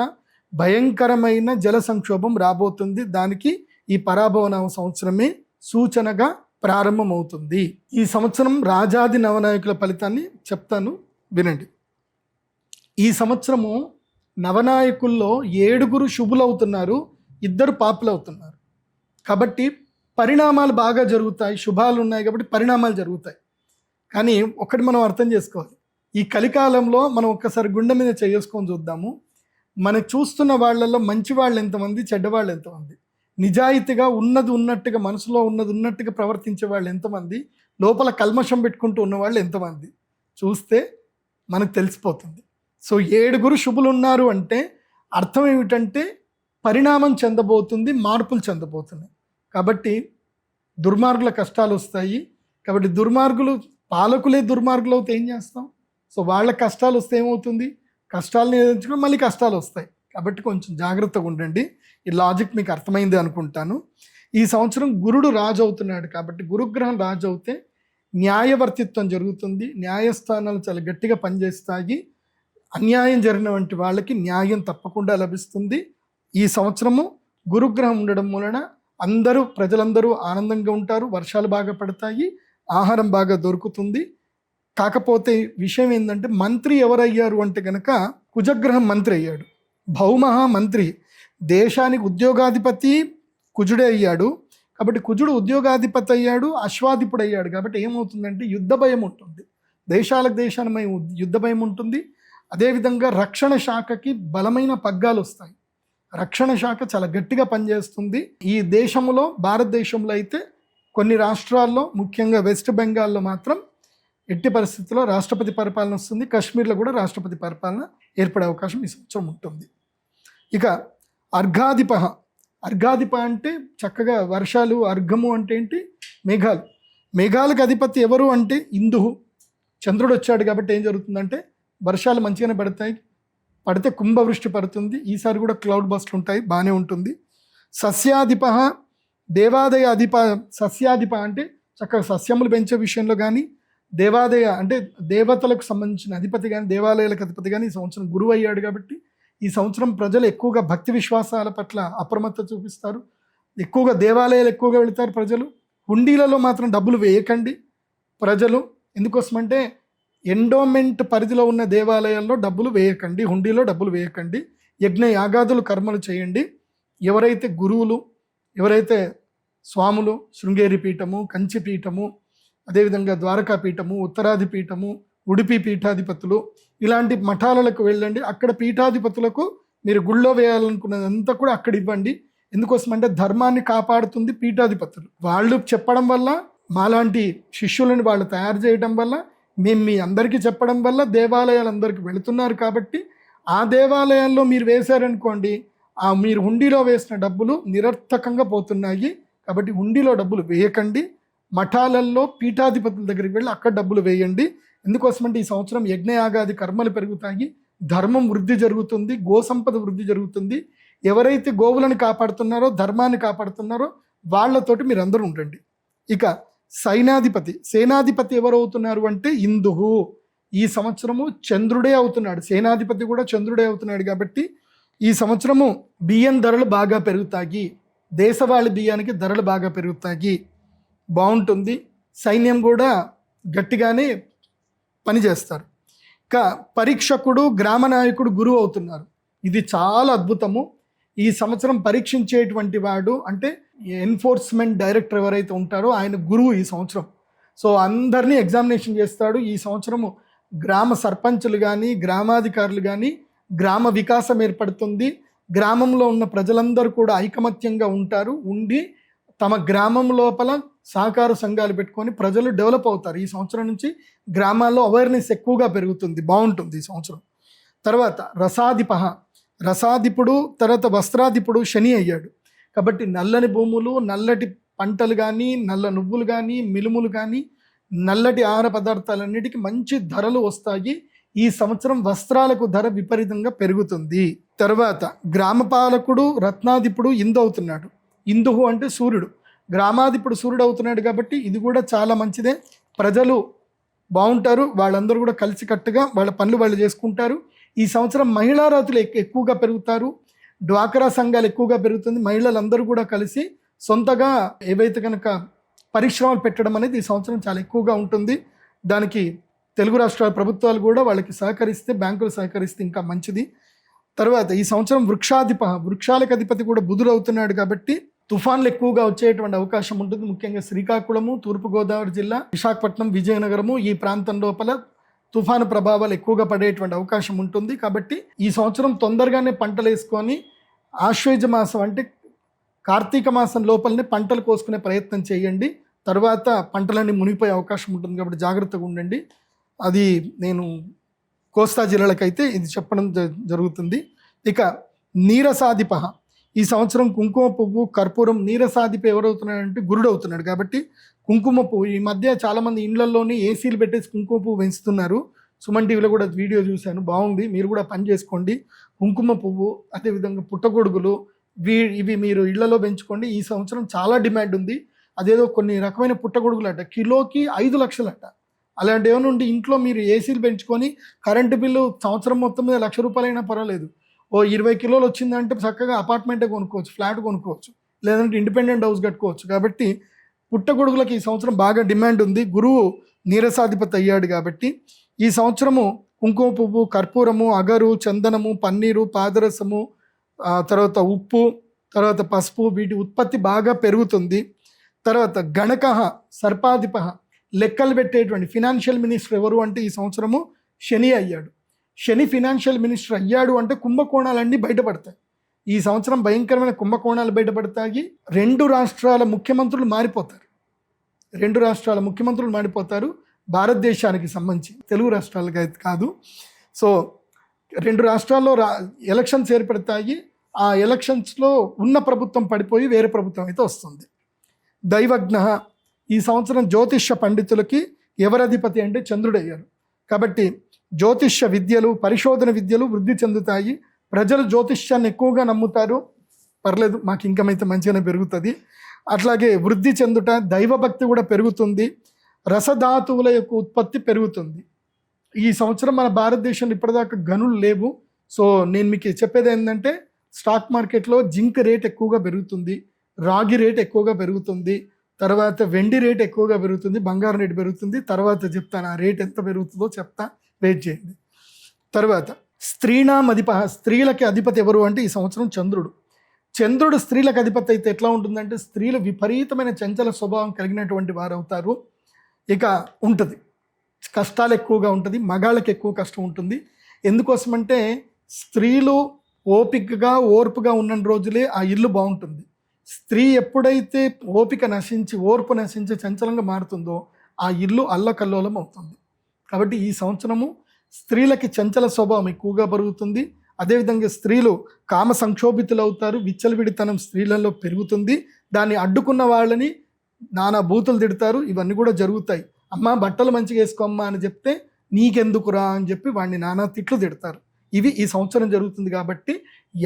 భయంకరమైన జల సంక్షోభం రాబోతుంది. దానికి ఈ పరాభవన సంవత్సరమే సూచనగా ప్రారంభమవుతుంది. ఈ సంవత్సరం రాజాది నవనాయకుల ఫలితాన్ని చెప్తాను, వినండి. ఈ సంవత్సరము నవనాయకుల్లో 7 శుభులవుతున్నారు, 2 పాపులు అవుతున్నారు. కాబట్టి పరిణామాలు బాగా జరుగుతాయి, శుభాలు ఉన్నాయి కాబట్టి పరిణామాలు జరుగుతాయి. కానీ ఒకటి మనం అర్థం చేసుకోవాలి, ఈ కలికాలంలో మనం ఒక్కసారి గుండె మీద చేసుకొని చూద్దాము. మనం చూస్తున్న వాళ్ళల్లో మంచి వాళ్ళు ఎంతమంది, చెడ్డవాళ్ళు ఎంతమంది, నిజాయితీగా ఉన్నది ఉన్నట్టుగా మనసులో ఉన్నది ఉన్నట్టుగా ప్రవర్తించే వాళ్ళు ఎంతమంది, లోపల కల్మషం పెట్టుకుంటూ ఉన్నవాళ్ళు ఎంతమంది చూస్తే మనకు తెలిసిపోతుంది. సో 7 శుభులు ఉన్నారు అంటే అర్థం ఏమిటంటే పరిణామం చెందబోతుంది, మార్పులు చెందబోతున్నాయి. కాబట్టి దుర్మార్గుల కష్టాలు వస్తాయి. కాబట్టి పాలకులే దుర్మార్గులు అవుతే ఏం చేస్తాం? సో వాళ్ళ కష్టాలు వస్తే ఏమవుతుంది? కష్టాలను ఎదుర్చుకుని మళ్ళీ కష్టాలు వస్తాయి. కాబట్టి కొంచెం జాగ్రత్తగా ఉండండి. ఈ లాజిక్ మీకు అర్థమైంది అనుకుంటాను. ఈ సంవత్సరం గురుడు రాజు అవుతున్నాడు కాబట్టి గురుగ్రహం రాజు అవుతే న్యాయవర్తిత్వం జరుగుతుంది, న్యాయస్థానాలు చాలా గట్టిగా పనిచేస్తాయి, అన్యాయం జరిగిన వంటి వాళ్ళకి న్యాయం తప్పకుండా లభిస్తుంది. ఈ సంవత్సరము గురుగ్రహం ఉండడం వలన ప్రజలందరూ ఆనందంగా ఉంటారు, వర్షాలు బాగా పడతాయి, ఆహారం బాగా దొరుకుతుంది. కాకపోతే విషయం ఏంటంటే మంత్రి ఎవరయ్యారు అంటే కనుక కుజగ్రహం మంత్రి అయ్యాడు, భౌమహ మంత్రి, దేశానికి ఉద్యోగాధిపతి కుజుడే అయ్యాడు. కాబట్టి కుజుడు ఉద్యోగాధిపతి అయ్యాడు, అశ్వాధిపుడు అయ్యాడు. కాబట్టి ఏమవుతుందంటే యుద్ధ భయం ఉంటుంది, దేశానికి యుద్ధ భయం ఉంటుంది. అదేవిధంగా రక్షణ శాఖకి బలమైన పగ్గాలు వస్తాయి, రక్షణ శాఖ చాలా గట్టిగా పనిచేస్తుంది. ఈ దేశంలో భారతదేశంలో అయితే కొన్ని రాష్ట్రాల్లో ముఖ్యంగా వెస్ట్ బెంగాల్లో మాత్రం ఎట్టి పరిస్థితుల్లో రాష్ట్రపతి పరిపాలన వస్తుంది. కాశ్మీర్లో కూడా రాష్ట్రపతి పరిపాలన ఏర్పడే అవకాశం ఈ సంవత్సరం ఉంటుంది. ఇక అర్ఘాధిప అంటే చక్కగా వర్షాలు, అర్ఘము అంటే ఏంటి? మేఘాలు. మేఘాలకు అధిపతి ఎవరు అంటే ఇందుహు. చంద్రుడు వచ్చాడు కాబట్టి ఏం జరుగుతుందంటే వర్షాలు మంచిగానే పడతాయి, పడితే కుంభవృష్టి పడుతుంది. ఈసారి కూడా క్లౌడ్ బస్ట్లు ఉంటాయి, బాగానే ఉంటుంది. సస్యాధిప, దేవాదయ అధిప. సస్యాధిప అంటే చక్కగా సస్యములు పెంచే విషయంలో కానీ, దేవాదయ అంటే దేవతలకు సంబంధించిన అధిపతి కానీ, దేవాలయాలకు అధిపతి కానీ ఈ సంవత్సరం గురువు అయ్యాడు కాబట్టి ఈ సంవత్సరం ప్రజలు ఎక్కువగా భక్తి విశ్వాసాల పట్ల అప్రమత్తత చూపిస్తారు, ఎక్కువగా దేవాలయాలు ఎక్కువగా వెళతారు ప్రజలు. హుండీలలో మాత్రం డబ్బులు వేయకండి ప్రజలు. ఎందుకోసమంటే ఎండోమెంట్ పరిధిలో ఉన్న దేవాలయాల్లో డబ్బులు వేయకండి, హుండీలో డబ్బులు వేయకండి. యజ్ఞ యాగాదులు కర్మలు చేయండి. ఎవరైతే గురువులు, ఎవరైతే స్వాములు, శృంగేరి పీఠము, కంచి పీఠము, అదేవిధంగా ద్వారకా పీఠము, ఉత్తరాది పీఠము, ఉడిపి పీఠాధిపతులు, ఇలాంటి మఠాలకు వెళ్ళండి. అక్కడ పీఠాధిపతులకు మీరు గుళ్ళో వేయాలనుకున్నదంతా కూడా అక్కడ ఇవ్వండి. ఎందుకోసమంటే ధర్మాన్ని కాపాడుతుంది పీఠాధిపతులు. వాళ్ళు చెప్పడం వల్ల, మాలాంటి శిష్యులను వాళ్ళు తయారు చేయడం వల్ల, మేము మీ అందరికీ చెప్పడం వల్ల దేవాలయాలు అందరికీ వెళుతున్నారు. కాబట్టి ఆ దేవాలయాల్లో మీరు వేశారనుకోండి, ఆ మీరు హుండీలో వేసిన డబ్బులు నిరర్థకంగా పోతున్నాయి. కాబట్టి హుండీలో డబ్బులు వేయకండి. మఠాలల్లో పీఠాధిపతుల దగ్గరికి వెళ్ళి అక్కడ డబ్బులు వేయండి. ఎందుకోసమంటే ఈ సంవత్సరం యజ్ఞయాగాది కర్మలు పెరుగుతాయి, ధర్మం వృద్ధి జరుగుతుంది, గోసంపద వృద్ధి జరుగుతుంది. ఎవరైతే గోవులను కాపాడుతున్నారో, ధర్మాన్ని కాపాడుతున్నారో వాళ్ళతోటి మీరు అందరూ ఉండండి. ఇక సేనాధిపతి ఎవరు అవుతున్నారు అంటే ఇందుహు. ఈ సంవత్సరము చంద్రుడే అవుతున్నాడు, సేనాధిపతి కూడా చంద్రుడే అవుతున్నాడు. కాబట్టి ఈ సంవత్సరము బియ్యం ధరలు బాగా పెరుగుతాయి, దేశవాళీ బియ్యానికి ధరలు బాగా పెరుగుతాయి, బాగుంటుంది. సైన్యం కూడా గట్టిగానే పనిచేస్తారు. ఇక పరీక్షకుడు, గ్రామ నాయకుడు గురువు అవుతున్నారు. ఇది చాలా అద్భుతము. ఈ సంవత్సరం పరీక్షించేటువంటి వాడు అంటే ఎన్ఫోర్స్మెంట్ డైరెక్టర్ ఎవరైతే ఉంటారో ఆయన గురువు ఈ సంవత్సరం. సో అందరినీ ఎగ్జామినేషన్ చేస్తాడు. ఈ సంవత్సరము గ్రామ సర్పంచులు కానీ, గ్రామాధికారులు కానీ, గ్రామ వికాసం ఏర్పడుతుంది. గ్రామంలో ఉన్న ప్రజలందరూ కూడా ఐకమత్యంగా ఉంటారు, ఉండి తమ గ్రామం లోపల సహకార సంఘాలు పెట్టుకొని ప్రజలు డెవలప్ అవుతారు. ఈ సంవత్సరం నుంచి గ్రామాల్లో అవేర్నెస్ ఎక్కువగా పెరుగుతుంది, బాగుంటుంది ఈ సంవత్సరం. తర్వాత రసాధిపుడు, తర్వాత వస్త్రాధిపుడు శని అయ్యాడు. కాబట్టి నల్లని భూములు, నల్లటి పంటలు కానీ, నల్ల నువ్వులు కానీ, మినుములు కానీ, నల్లటి ఆహార పదార్థాలన్నిటికీ మంచి ధరలు వస్తాయి. ఈ సంవత్సరం వస్త్రాలకు ధర విపరీతంగా పెరుగుతుంది. తర్వాత గ్రామపాలకుడు, రత్నాధిపుడు ఇందు అవుతున్నాడు. ఇందుహు అంటే సూర్యుడు, గ్రామాధిపుడు సూర్యుడు అవుతున్నాడు. కాబట్టి ఇది కూడా చాలా మంచిదే. ప్రజలు బాగుంటారు, వాళ్ళందరూ కూడా కలిసికట్టుగా వాళ్ళ పనులు వాళ్ళు చేసుకుంటారు. ఈ సంవత్సరం మహిళా రాతులు ఎక్కువగా పెరుగుతారు, డ్వాక్రా సంఘాలు ఎక్కువగా పెరుగుతుంది. మహిళలందరూ కూడా కలిసి సొంతగా ఏవైతే కనుక పరిశ్రమలు పెట్టడం అనేది ఈ సంవత్సరం చాలా ఎక్కువగా ఉంటుంది. దానికి తెలుగు రాష్ట్రాల ప్రభుత్వాలు కూడా వాళ్ళకి సహకరిస్తే, బ్యాంకులు సహకరిస్తే ఇంకా మంచిది. తర్వాత ఈ సంవత్సరం వృక్షాలకు అధిపతి కూడా బుధుడు అవుతున్నాడు. కాబట్టి తుఫాన్లు ఎక్కువగా వచ్చేటువంటి అవకాశం ఉంటుంది. ముఖ్యంగా శ్రీకాకుళము, తూర్పుగోదావరి జిల్లా, విశాఖపట్నం, విజయనగరము ఈ ప్రాంతం లోపల తుఫాను ప్రభావాలు ఎక్కువగా పడేటువంటి అవకాశం ఉంటుంది. కాబట్టి ఈ సంవత్సరం తొందరగానే పంటలు వేసుకొని ఆశ్వేజ మాసం అంటే కార్తీక మాసం లోపలనే పంటలు కోసుకునే ప్రయత్నం చేయండి. తర్వాత పంటలన్నీ మునిగిపోయే అవకాశం ఉంటుంది. కాబట్టి జాగ్రత్తగా ఉండండి. అది నేను కోస్తా జిల్లాలకైతే ఇది చెప్పడం జరుగుతుంది. ఇక నీరసాధిప, ఈ సంవత్సరం కుంకుమ పువ్వు, కర్పూరం. నీరసాధిప ఎవరవుతున్నాడంటే గురుడు అవుతున్నాడు. కాబట్టి కుంకుమ పువ్వు ఈ మధ్య చాలామంది ఇళ్లలోనే ఏసీలు పెట్టేసి కుంకుమ పువ్వు పెంచుతున్నారు. సుమన్ టీవీలో కూడా వీడియో చూశాను, బాగుంది. మీరు కూడా పని చేసుకోండి. కుంకుమ పువ్వు, అదేవిధంగా పుట్టగొడుగులు, ఇవి మీరు ఇళ్లలో పెంచుకోండి. ఈ సంవత్సరం చాలా డిమాండ్ ఉంది. అదేదో కొన్ని రకమైన పుట్టగొడుగులు అట కిలోకి 5 లక్షలట. అలాంటి ఏమైనా ఉండి ఇంట్లో మీరు ఏసీలు పెంచుకొని కరెంటు బిల్లు సంవత్సరం మొత్తం మీద ₹1,00,000 అయినా పర్వాలేదు. ఓ 20 కిలోలు వచ్చిందంటే చక్కగా అపార్ట్మెంటే కొనుక్కోవచ్చు, ఫ్లాట్ కొనుక్కోవచ్చు, లేదంటే ఇండిపెండెంట్ హౌస్ కట్టుకోవచ్చు. కాబట్టి పుట్టగొడుగులకి ఈ సంవత్సరం బాగా డిమాండ్ ఉంది. గురువు నీరసాధిపతి అయ్యాడు. కాబట్టి ఈ సంవత్సరము కుంకుమ పువ్వు, కర్పూరము, అగరు, చందనము, పన్నీరు, పాదరసము, తర్వాత ఉప్పు, తర్వాత పసుపు, వీటి ఉత్పత్తి బాగా పెరుగుతుంది. తర్వాత గణక సర్పాధిప, లెక్కలు పెట్టేటువంటి ఫినాన్షియల్ మినిస్టర్ ఎవరు అంటే ఈ సంవత్సరము శని అయ్యాడు. శని ఫినాన్షియల్ మినిస్టర్ అయ్యాడు అంటే కుంభకోణాలన్నీ బయటపడతాయి. ఈ సంవత్సరం భయంకరమైన కుంభకోణాలు బయటపడతాయి. 2 రాష్ట్రాల ముఖ్యమంత్రులు మారిపోతారు. భారతదేశానికి సంబంధించి, తెలుగు రాష్ట్రాలకు అయితే కాదు. సో 2 రాష్ట్రాల్లో ఎలక్షన్స్ ఏర్పడతాయి. ఆ ఎలక్షన్స్లో ఉన్న ప్రభుత్వం పడిపోయి వేరే ప్రభుత్వం అయితే వస్తుంది. దైవజ్ఞ, ఈ సంవత్సరం జ్యోతిష్య పండితులకి ఎవరు అధిపతి అంటే చంద్రుడు అయ్యారు. కాబట్టి జ్యోతిష్య విద్యలు, పరిశోధన విద్యలు వృద్ధి చెందుతాయి. ప్రజలు జ్యోతిష్యాన్ని ఎక్కువగా నమ్ముతారు. పర్లేదు, మాకు ఇన్కమ్ అయితే మంచిగానే పెరుగుతుంది. అట్లాగే వృద్ధి చెందుట, దైవభక్తి కూడా పెరుగుతుంది. రసధాతువుల యొక్క ఉత్పత్తి పెరుగుతుంది. ఈ సంవత్సరం మన భారతదేశంలో ఇప్పటిదాకా గనులు లేవు. సో నేను మీకు చెప్పేది ఏంటంటే, స్టాక్ మార్కెట్లో జింక్ రేట్ ఎక్కువగా పెరుగుతుంది, రాగి రేట్ ఎక్కువగా పెరుగుతుంది, తర్వాత వెండి రేట్ ఎక్కువగా పెరుగుతుంది, బంగారం రేట్ పెరుగుతుంది. తర్వాత చెప్తాను ఆ రేట్ ఎంత పెరుగుతుందో చెప్తా, వెయిట్ చేయండి. తర్వాత స్త్రీణాం అధిప, స్త్రీలకి అధిపతి ఎవరు అంటే ఈ సంవత్సరం చంద్రుడు. చంద్రుడు స్త్రీలకు అధిపతి అయితే ఎట్లా ఉంటుందంటే, స్త్రీలు విపరీతమైన చంచల స్వభావం కలిగినటువంటి వారు అవుతారు. ఇక ఉంటుంది, కష్టాలు ఎక్కువగా ఉంటుంది, మగాళ్ళకి ఎక్కువ కష్టం ఉంటుంది. ఎందుకోసమంటే స్త్రీలు ఓపికగా ఓర్పుగా ఉన్న రోజులే ఆ ఇల్లు బాగుంటుంది. స్త్రీ ఎప్పుడైతే ఓపిక నశించి, ఓర్పు నశించి చంచలంగా మారుతుందో ఆ ఇల్లు అల్లకల్లోలం అవుతుంది. కాబట్టి ఈ సంవత్సరము స్త్రీలకి చంచల స్వభావం ఎక్కువగా పెరుగుతుంది. అదేవిధంగా స్త్రీలు కామ సంక్షోభితులు అవుతారు. విచ్చలవిడితనం స్త్రీలలో పెరుగుతుంది. దాన్ని అడ్డుకున్న వాళ్ళని నానా బూతులు తిడతారు. ఇవన్నీ కూడా జరుగుతాయి. అమ్మ బట్టలు మంచిగా వేసుకోమ్మా అని చెప్తే నీకెందుకురా అని చెప్పి వాడిని నానా తిట్లు తిడతారు. ఇవి ఈ సంవత్సరం జరుగుతుంది. కాబట్టి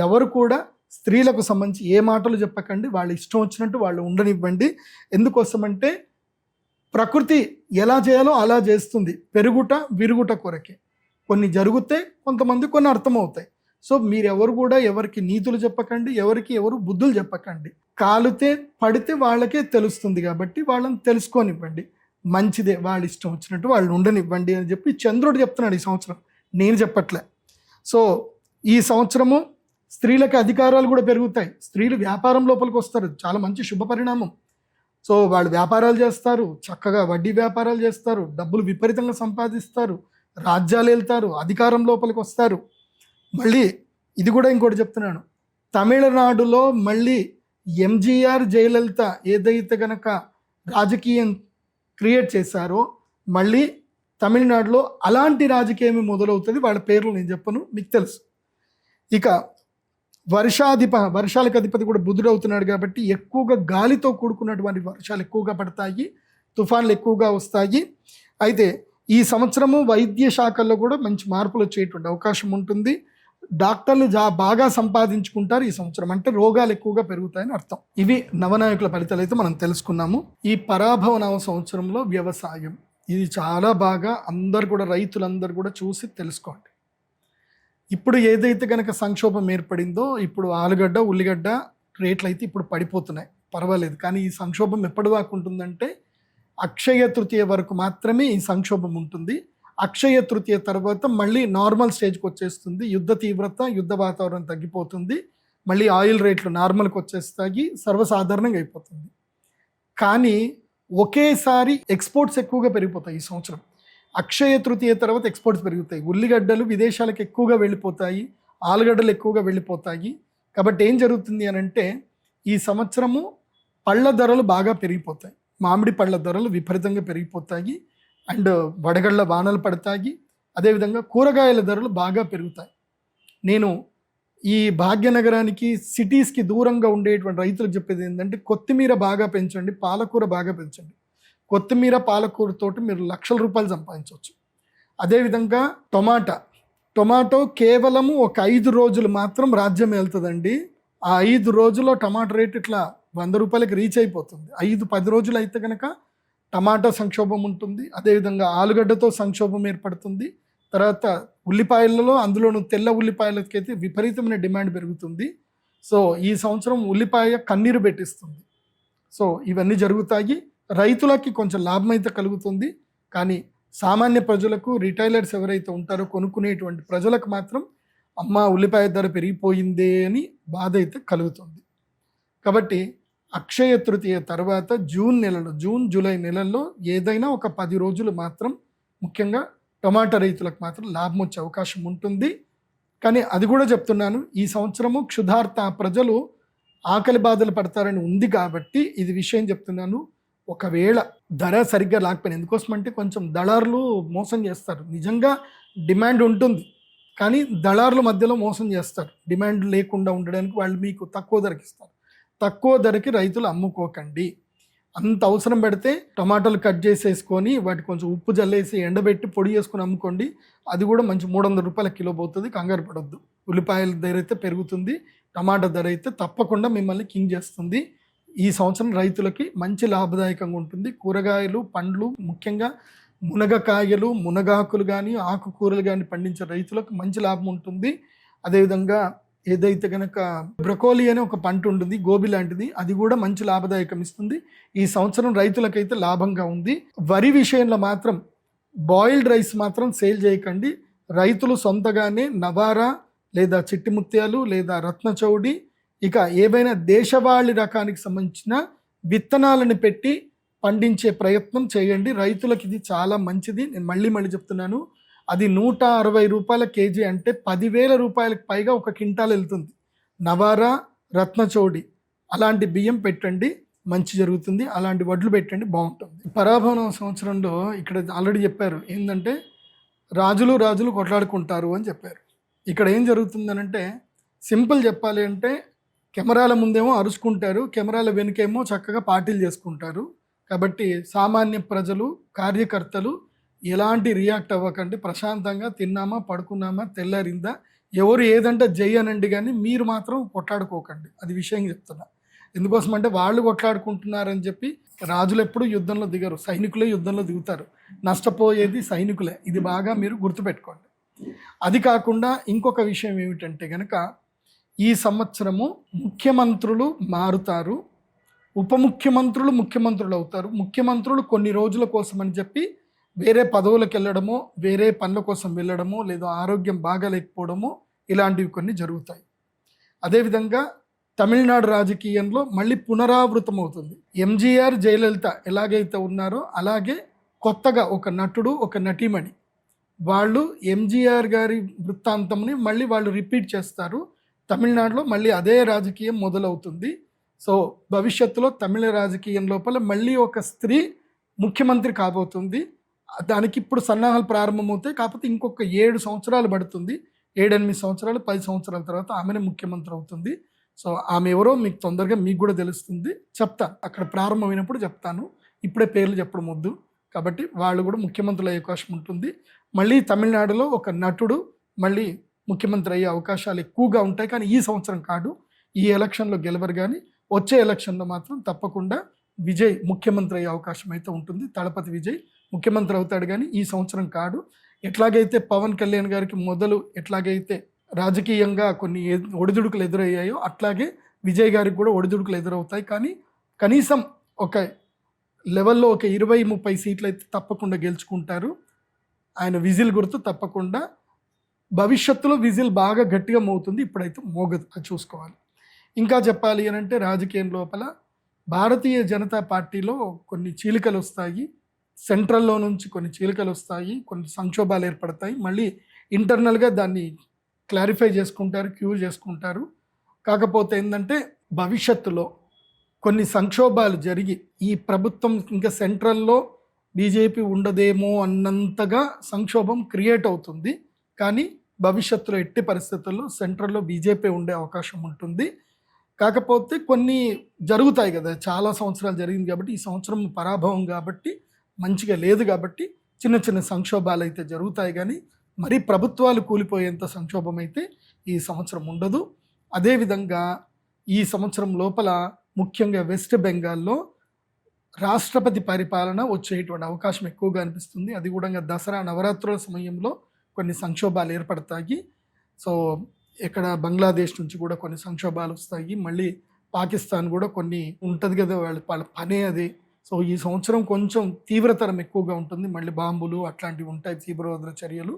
ఎవరు కూడా స్త్రీలకు సంబంధించి ఏ మాటలు చెప్పకండి, వాళ్ళ ఇష్టం వచ్చినట్టు వాళ్ళు ఉండనివ్వండి. ఎందుకోసమంటే ప్రకృతి ఎలా చేయాలో అలా చేస్తుంది, పెరుగుట విరుగుట కొరకే. కొన్ని జరిగితే కొంతమంది కొన్ని అర్థమవుతాయి. సో మీరెవరు కూడా ఎవరికి నీతులు చెప్పకండి, ఎవరికి ఎవరు బుద్ధులు చెప్పకండి. కాలితే పడితే వాళ్ళకే తెలుస్తుంది కాబట్టి వాళ్ళని తెలుసుకోనివ్వండి. మంచిదే, వాళ్ళ ఇష్టం వచ్చినట్టు వాళ్ళు ఉండనివ్వండి అని చెప్పి చంద్రుడు చెప్తున్నాడు ఈ సంవత్సరం, నేను చెప్పట్లే. సో ఈ సంవత్సరము స్త్రీలకు అధికారాలు కూడా పెరుగుతాయి. స్త్రీలు వ్యాపారం లోపలికి వస్తారు, చాలా మంచి శుభ పరిణామం. సో వాళ్ళు వ్యాపారాలు చేస్తారు, చక్కగా వడ్డీ వ్యాపారాలు చేస్తారు, డబ్బులు విపరీతంగా సంపాదిస్తారు, రాజ్యాలు వెళ్తారు, అధికారం లోపలికి వస్తారు. మళ్ళీ ఇది కూడా ఇంకోటి చెప్తున్నాను, తమిళనాడులో మళ్ళీ ఎంజీఆర్ జయలలిత ఏదైతే గనక రాజకీయం క్రియేట్ చేశారో మళ్ళీ తమిళనాడులో అలాంటి రాజకీయం మొదలవుతుంది. వాళ్ళ పేర్లు నేను చెప్పను, మీకు తెలుసు. ఇక వర్షాలకు అధిపతి కూడా బుధుడు అవుతున్నాడు కాబట్టి ఎక్కువగా గాలితో కూడుకున్నటువంటి వర్షాలు ఎక్కువగా పడతాయి, తుఫాన్లు ఎక్కువగా వస్తాయి. అయితే ఈ సంవత్సరము వైద్య శాఖల్లో కూడా మంచి మార్పులు వచ్చేటువంటి అవకాశం ఉంటుంది. డాక్టర్లు బాగా సంపాదించుకుంటారు ఈ సంవత్సరం, అంటే రోగాలు ఎక్కువగా పెరుగుతాయని అర్థం. ఇవి నవనాయకుల ఫలితాలు అయితే మనం తెలుసుకున్నాము. ఈ పరాభవ నవ సంవత్సరంలో వ్యవసాయం, ఇది చాలా బాగా అందరు కూడా, రైతులందరూ కూడా చూసి తెలుసుకోండి. ఇప్పుడు ఏదైతే కనుక సంక్షోభం ఏర్పడిందో, ఇప్పుడు ఆలుగడ్డ ఉల్లిగడ్డ రేట్లు అయితే ఇప్పుడు పడిపోతున్నాయి, పర్వాలేదు. కానీ ఈ సంక్షోభం ఎప్పటి దాకా ఉంటుందంటే అక్షయ తృతీయ వరకు మాత్రమే ఈ సంక్షోభం ఉంటుంది. అక్షయ తృతీయ తర్వాత మళ్ళీ నార్మల్ స్టేజ్కి వచ్చేస్తుంది. యుద్ధ తీవ్రత, యుద్ధ వాతావరణం తగ్గిపోతుంది. మళ్ళీ ఆయిల్ రేట్లు నార్మల్కి వచ్చేస్తాయి, సర్వసాధారణంగా అయిపోతుంది. కానీ ఒకేసారి ఎక్స్పోర్ట్స్ ఎక్కువగా పెరిగిపోతాయి ఈ సంవత్సరం. అక్షయ తృతీయ తర్వాత ఎక్స్పోర్ట్స్ పెరుగుతాయి. ఉల్లిగడ్డలు విదేశాలకు ఎక్కువగా వెళ్ళిపోతాయి, ఆలుగడ్డలు ఎక్కువగా వెళ్ళిపోతాయి. కాబట్టి ఏం జరుగుతుంది అని అంటే ఈ సంవత్సరము పళ్ళ ధరలు బాగా పెరిగిపోతాయి. మామిడి పళ్ళ ధరలు విపరీతంగా పెరిగిపోతాయి. అండ్ వడగళ్ళ వానలు పడతాయి. అదేవిధంగా కూరగాయల ధరలు బాగా పెరుగుతాయి. నేను ఈ భాగ్యనగరానికి, సిటీస్కి దూరంగా ఉండేటువంటి రైతులకు చెప్పేది ఏంటంటే కొత్తిమీర బాగా పెంచండి, పాలకూర బాగా పెంచండి. కొత్తిమీర పాలకూరతోటి మీరు లక్షల రూపాయలు సంపాదించవచ్చు. అదేవిధంగా టొమాటో కేవలము ఒక 5 రోజులు మాత్రం రాజ్యం వెళ్తుందండి. ఆ 5 రోజుల్లో టమాటో రేట్ ఇట్లా 100 రూపాయలకి రీచ్ అయిపోతుంది. 5-10 రోజులు అయితే కనుక టమాటా సంక్షోభం ఉంటుంది. అదేవిధంగా ఆలుగడ్డతో సంక్షోభం ఏర్పడుతుంది. తర్వాత ఉల్లిపాయలలో, అందులోనూ తెల్ల ఉల్లిపాయలకైతే విపరీతమైన డిమాండ్ పెరుగుతుంది. సో ఈ సంవత్సరం ఉల్లిపాయ కన్నీరు పెట్టిస్తుంది. సో ఇవన్నీ జరుగుతాయి. రైతులకి కొంచెం లాభం అయితే కలుగుతుంది. కానీ సామాన్య ప్రజలకు, రిటైలర్స్ ఎవరైతే ఉంటారో కొనుక్కునేటువంటి ప్రజలకు మాత్రం అమ్మ ఉల్లిపాయ ధర పెరిగిపోయిందే అని బాధ అయితే కలుగుతుంది. కాబట్టి అక్షయ తృతీయ తర్వాత జూన్ జూలై నెలల్లో ఏదైనా ఒక 10 రోజులు మాత్రం ముఖ్యంగా టమాటా రైతులకు మాత్రం లాభం వచ్చే అవకాశం ఉంటుంది. కానీ అది కూడా చెప్తున్నాను, ఈ సంవత్సరము క్షుధార్త ప్రజలు ఆకలి బాధలు పడతారని ఉంది కాబట్టి ఇది విషయం చెప్తున్నాను. ఒకవేళ ధర సరిగ్గా లేకపోయినా, ఎందుకోసం అంటే కొంచెం దళారులు మోసం చేస్తారు. నిజంగా డిమాండ్ ఉంటుంది కానీ దళారుల మధ్యలో మోసం చేస్తారు. డిమాండ్ లేకుండా ఉండడానికి వాళ్ళు మీకు తక్కువ ధరకి ఇస్తారు. తక్కువ ధరకి రైతులు అమ్ముకోకండి. అంత అవసరం పెడితే టమాటాలు కట్ చేసేసుకొని వాటి కొంచెం ఉప్పు జల్లేసి ఎండబెట్టి పొడి చేసుకుని అమ్ముకోండి. అది కూడా మంచి 300 రూపాయల కిలో పోతుంది. కంగారు పడొద్దు. ఉల్లిపాయల ధర అయితే పెరుగుతుంది, టమాటా ధర అయితే తప్పకుండా మిమ్మల్ని కింగ్ చేస్తుంది. ఈ సంవత్సరం రైతులకి మంచి లాభదాయకంగా ఉంటుంది. కూరగాయలు, పండ్లు, ముఖ్యంగా మునగకాయలు, మునగాకులు కానీ ఆకుకూరలు కానీ పండించే రైతులకు మంచి లాభం ఉంటుంది. అదేవిధంగా ఏదైతే కనుక బ్రకోలీ అనే ఒక పంట ఉంటుంది, గోబీ లాంటిది, అది కూడా మంచి లాభదాయకం ఇస్తుంది. ఈ సంవత్సరం రైతులకైతే లాభంగా ఉంది. వరి విషయంలో మాత్రం బాయిల్డ్ రైస్ మాత్రం సేల్ చేయకండి. రైతులు సొంతగానే నవారా లేదా చిట్టి ముత్యాలు లేదా రత్నచౌడి, ఇక ఏవైనా దేశవాళీ రకానికి సంబంధించిన విత్తనాలను పెట్టి పండించే ప్రయత్నం చేయండి. రైతులకు ఇది చాలా మంచిది. నేను మళ్ళీ చెప్తున్నాను, అది 160 రూపాయల కేజీ అంటే 10,000 రూపాయలకు పైగా ఒక క్వింటాల్ వెళ్తుంది. నవారా, రత్నచౌడి అలాంటి బియ్యం పెట్టండి, మంచి జరుగుతుంది. అలాంటి వడ్లు పెట్టండి, బాగుంటుంది. పరాభవన సంవత్సరంలో ఇక్కడ ఆల్రెడీ చెప్పారు ఏంటంటే రాజులు కొట్లాడుకుంటారు అని చెప్పారు. ఇక్కడ ఏం జరుగుతుందనంటే సింపుల్ చెప్పాలి అంటే కెమెరాల ముందేమో అరుచుకుంటారు, కెమెరాల వెనుకేమో చక్కగా పార్టీలు చేసుకుంటారు. కాబట్టి సామాన్య ప్రజలు, కార్యకర్తలు ఎలాంటి రియాక్ట్ అవ్వకండి. ప్రశాంతంగా తిన్నామా, పడుకున్నామా, తెల్లారిందా, ఎవరు ఏదంటే జై అనండి, కానీ మీరు మాత్రం కొట్లాడుకోకండి. అది విషయం చెప్తున్నా. ఎందుకోసం అంటే వాళ్ళు కొట్లాడుకుంటున్నారని చెప్పి రాజులు ఎప్పుడు యుద్ధంలో దిగరు, సైనికులే యుద్ధంలో దిగుతారు. నష్టపోయేది సైనికులే. ఇది బాగా మీరు గుర్తుపెట్టుకోండి. అది కాకుండా ఇంకొక విషయం ఏమిటంటే కనుక ఈ సంవత్సరము ముఖ్యమంత్రులు మారుతారు, ఉప ముఖ్యమంత్రులు ముఖ్యమంత్రులు అవుతారు. ముఖ్యమంత్రులు కొన్ని రోజుల కోసం అని చెప్పి వేరే పదవులకు వెళ్ళడమో, వేరే పనుల కోసం వెళ్ళడమో, లేదా ఆరోగ్యం బాగాలేకపోవడమో, ఇలాంటివి కొన్ని జరుగుతాయి. అదేవిధంగా తమిళనాడు రాజకీయంలో మళ్ళీ పునరావృతం అవుతుంది. ఎంజీఆర్, జయలలిత ఎలాగైతే ఉన్నారో అలాగే కొత్తగా ఒక నటుడు, ఒక నటీమణి, వాళ్ళు ఎంజీఆర్ గారి వృత్తాంతంని మళ్ళీ వాళ్ళు రిపీట్ చేస్తారు. తమిళనాడులో మళ్ళీ అదే రాజకీయం మొదలవుతుంది. సో భవిష్యత్తులో తమిళ రాజకీయం లోపల మళ్ళీ ఒక స్త్రీ ముఖ్యమంత్రి కాబోతుంది. దానికి ఇప్పుడు సన్నాహాలు ప్రారంభమవుతాయి. కాకపోతే ఇంకొక 7 సంవత్సరాలు పడుతుంది. 7-8 సంవత్సరాలు, 10 సంవత్సరాల తర్వాత ఆమెనే ముఖ్యమంత్రి అవుతుంది. సో ఆమె ఎవరో మీకు తొందరగా మీకు కూడా తెలుస్తుంది. చెప్తాను, అక్కడ ప్రారంభమైనప్పుడు చెప్తాను. ఇప్పుడే పేర్లు చెప్పడం వద్దు. కాబట్టి వాళ్ళు కూడా ముఖ్యమంత్రులు అయ్యే అవకాశం ఉంటుంది. మళ్ళీ తమిళనాడులో ఒక నటుడు మళ్ళీ ముఖ్యమంత్రి అయ్యే అవకాశాలు ఎక్కువగా ఉంటాయి. కానీ ఈ సంవత్సరం కాదు. ఈ ఎలక్షన్లో గెలవరు, కానీ వచ్చే ఎలక్షన్లో మాత్రం తప్పకుండా విజయ్ ముఖ్యమంత్రి అయ్యే అవకాశం అయితే ఉంటుంది. తలపతి విజయ్ ముఖ్యమంత్రి అవుతాడు, కానీ ఈ సంవత్సరం కాదు. ఎట్లాగైతే పవన్ కళ్యాణ్ గారికి మొదలు ఎట్లాగైతే రాజకీయంగా కొన్ని ఒడిదుడుకులు ఎదురయ్యాయో అట్లాగే విజయ్ గారికి కూడా ఒడిదుడుకులు ఎదురవుతాయి. కానీ కనీసం ఒక లెవెల్లో ఒక 20-30 సీట్లు అయితే తప్పకుండా గెలుచుకుంటారు. ఆయన విజిల్ గుర్తు తప్పకుండా. భవిష్యత్తులో విజిల్ బాగా గట్టిగా మోగుతుంది, ఇప్పుడైతే మోగదు, అది చూసుకోవాలి. ఇంకా చెప్పాలి అని అంటే రాజకీయం లోపల భారతీయ జనతా పార్టీలో కొన్ని చీలికలు వస్తాయి, సెంట్రల్లో నుంచి కొన్ని చీలికలు వస్తాయి, కొన్ని సంక్షోభాలు ఏర్పడతాయి. మళ్ళీ ఇంటర్నల్గా దాన్ని క్లారిఫై చేసుకుంటారు, క్యూర్ చేసుకుంటారు. కాకపోతే ఏంటంటే భవిష్యత్తులో కొన్ని సంక్షోభాలు జరిగి ఈ ప్రభుత్వం ఇంకా సెంట్రల్లో బీజేపీ ఉండదేమో అన్నంతగా సంక్షోభం క్రియేట్ అవుతుంది. కానీ భవిష్యత్తులో ఎట్టి పరిస్థితుల్లో సెంట్రల్లో బీజేపీ ఉండే అవకాశం ఉంటుంది. కాకపోతే కొన్ని జరుగుతాయి కదా, చాలా సంవత్సరాలు జరిగింది కాబట్టి, ఈ సంవత్సరం పరాభవం కాబట్టి మంచిగా లేదు కాబట్టి చిన్న చిన్న సంక్షోభాలు అయితే జరుగుతాయి. కానీ మరి ప్రభుత్వాలు కూలిపోయేంత సంక్షోభం అయితే ఈ సంవత్సరం ఉండదు. అదేవిధంగా ఈ సంవత్సరం లోపల ముఖ్యంగా వెస్ట్ బెంగాల్లో రాష్ట్రపతి పరిపాలన వచ్చేటువంటి అవకాశం ఎక్కువగా అనిపిస్తుంది. అది కూడా దసరా నవరాత్రుల సమయంలో కొన్ని సంక్షోభాలు ఏర్పడతాయి. సో ఇక్కడ బంగ్లాదేశ్ నుంచి కూడా కొన్ని సంక్షోభాలు వస్తాయి. మళ్ళీ పాకిస్తాన్ కూడా కొన్ని ఉంటుంది కదా, వాళ్ళ పనే అది. సో ఈ సంవత్సరం కొంచెం తీవ్రతరం ఎక్కువగా ఉంటుంది. మళ్ళీ బాంబులు అట్లాంటివి ఉంటాయి, తీవ్రవాద చర్యలు.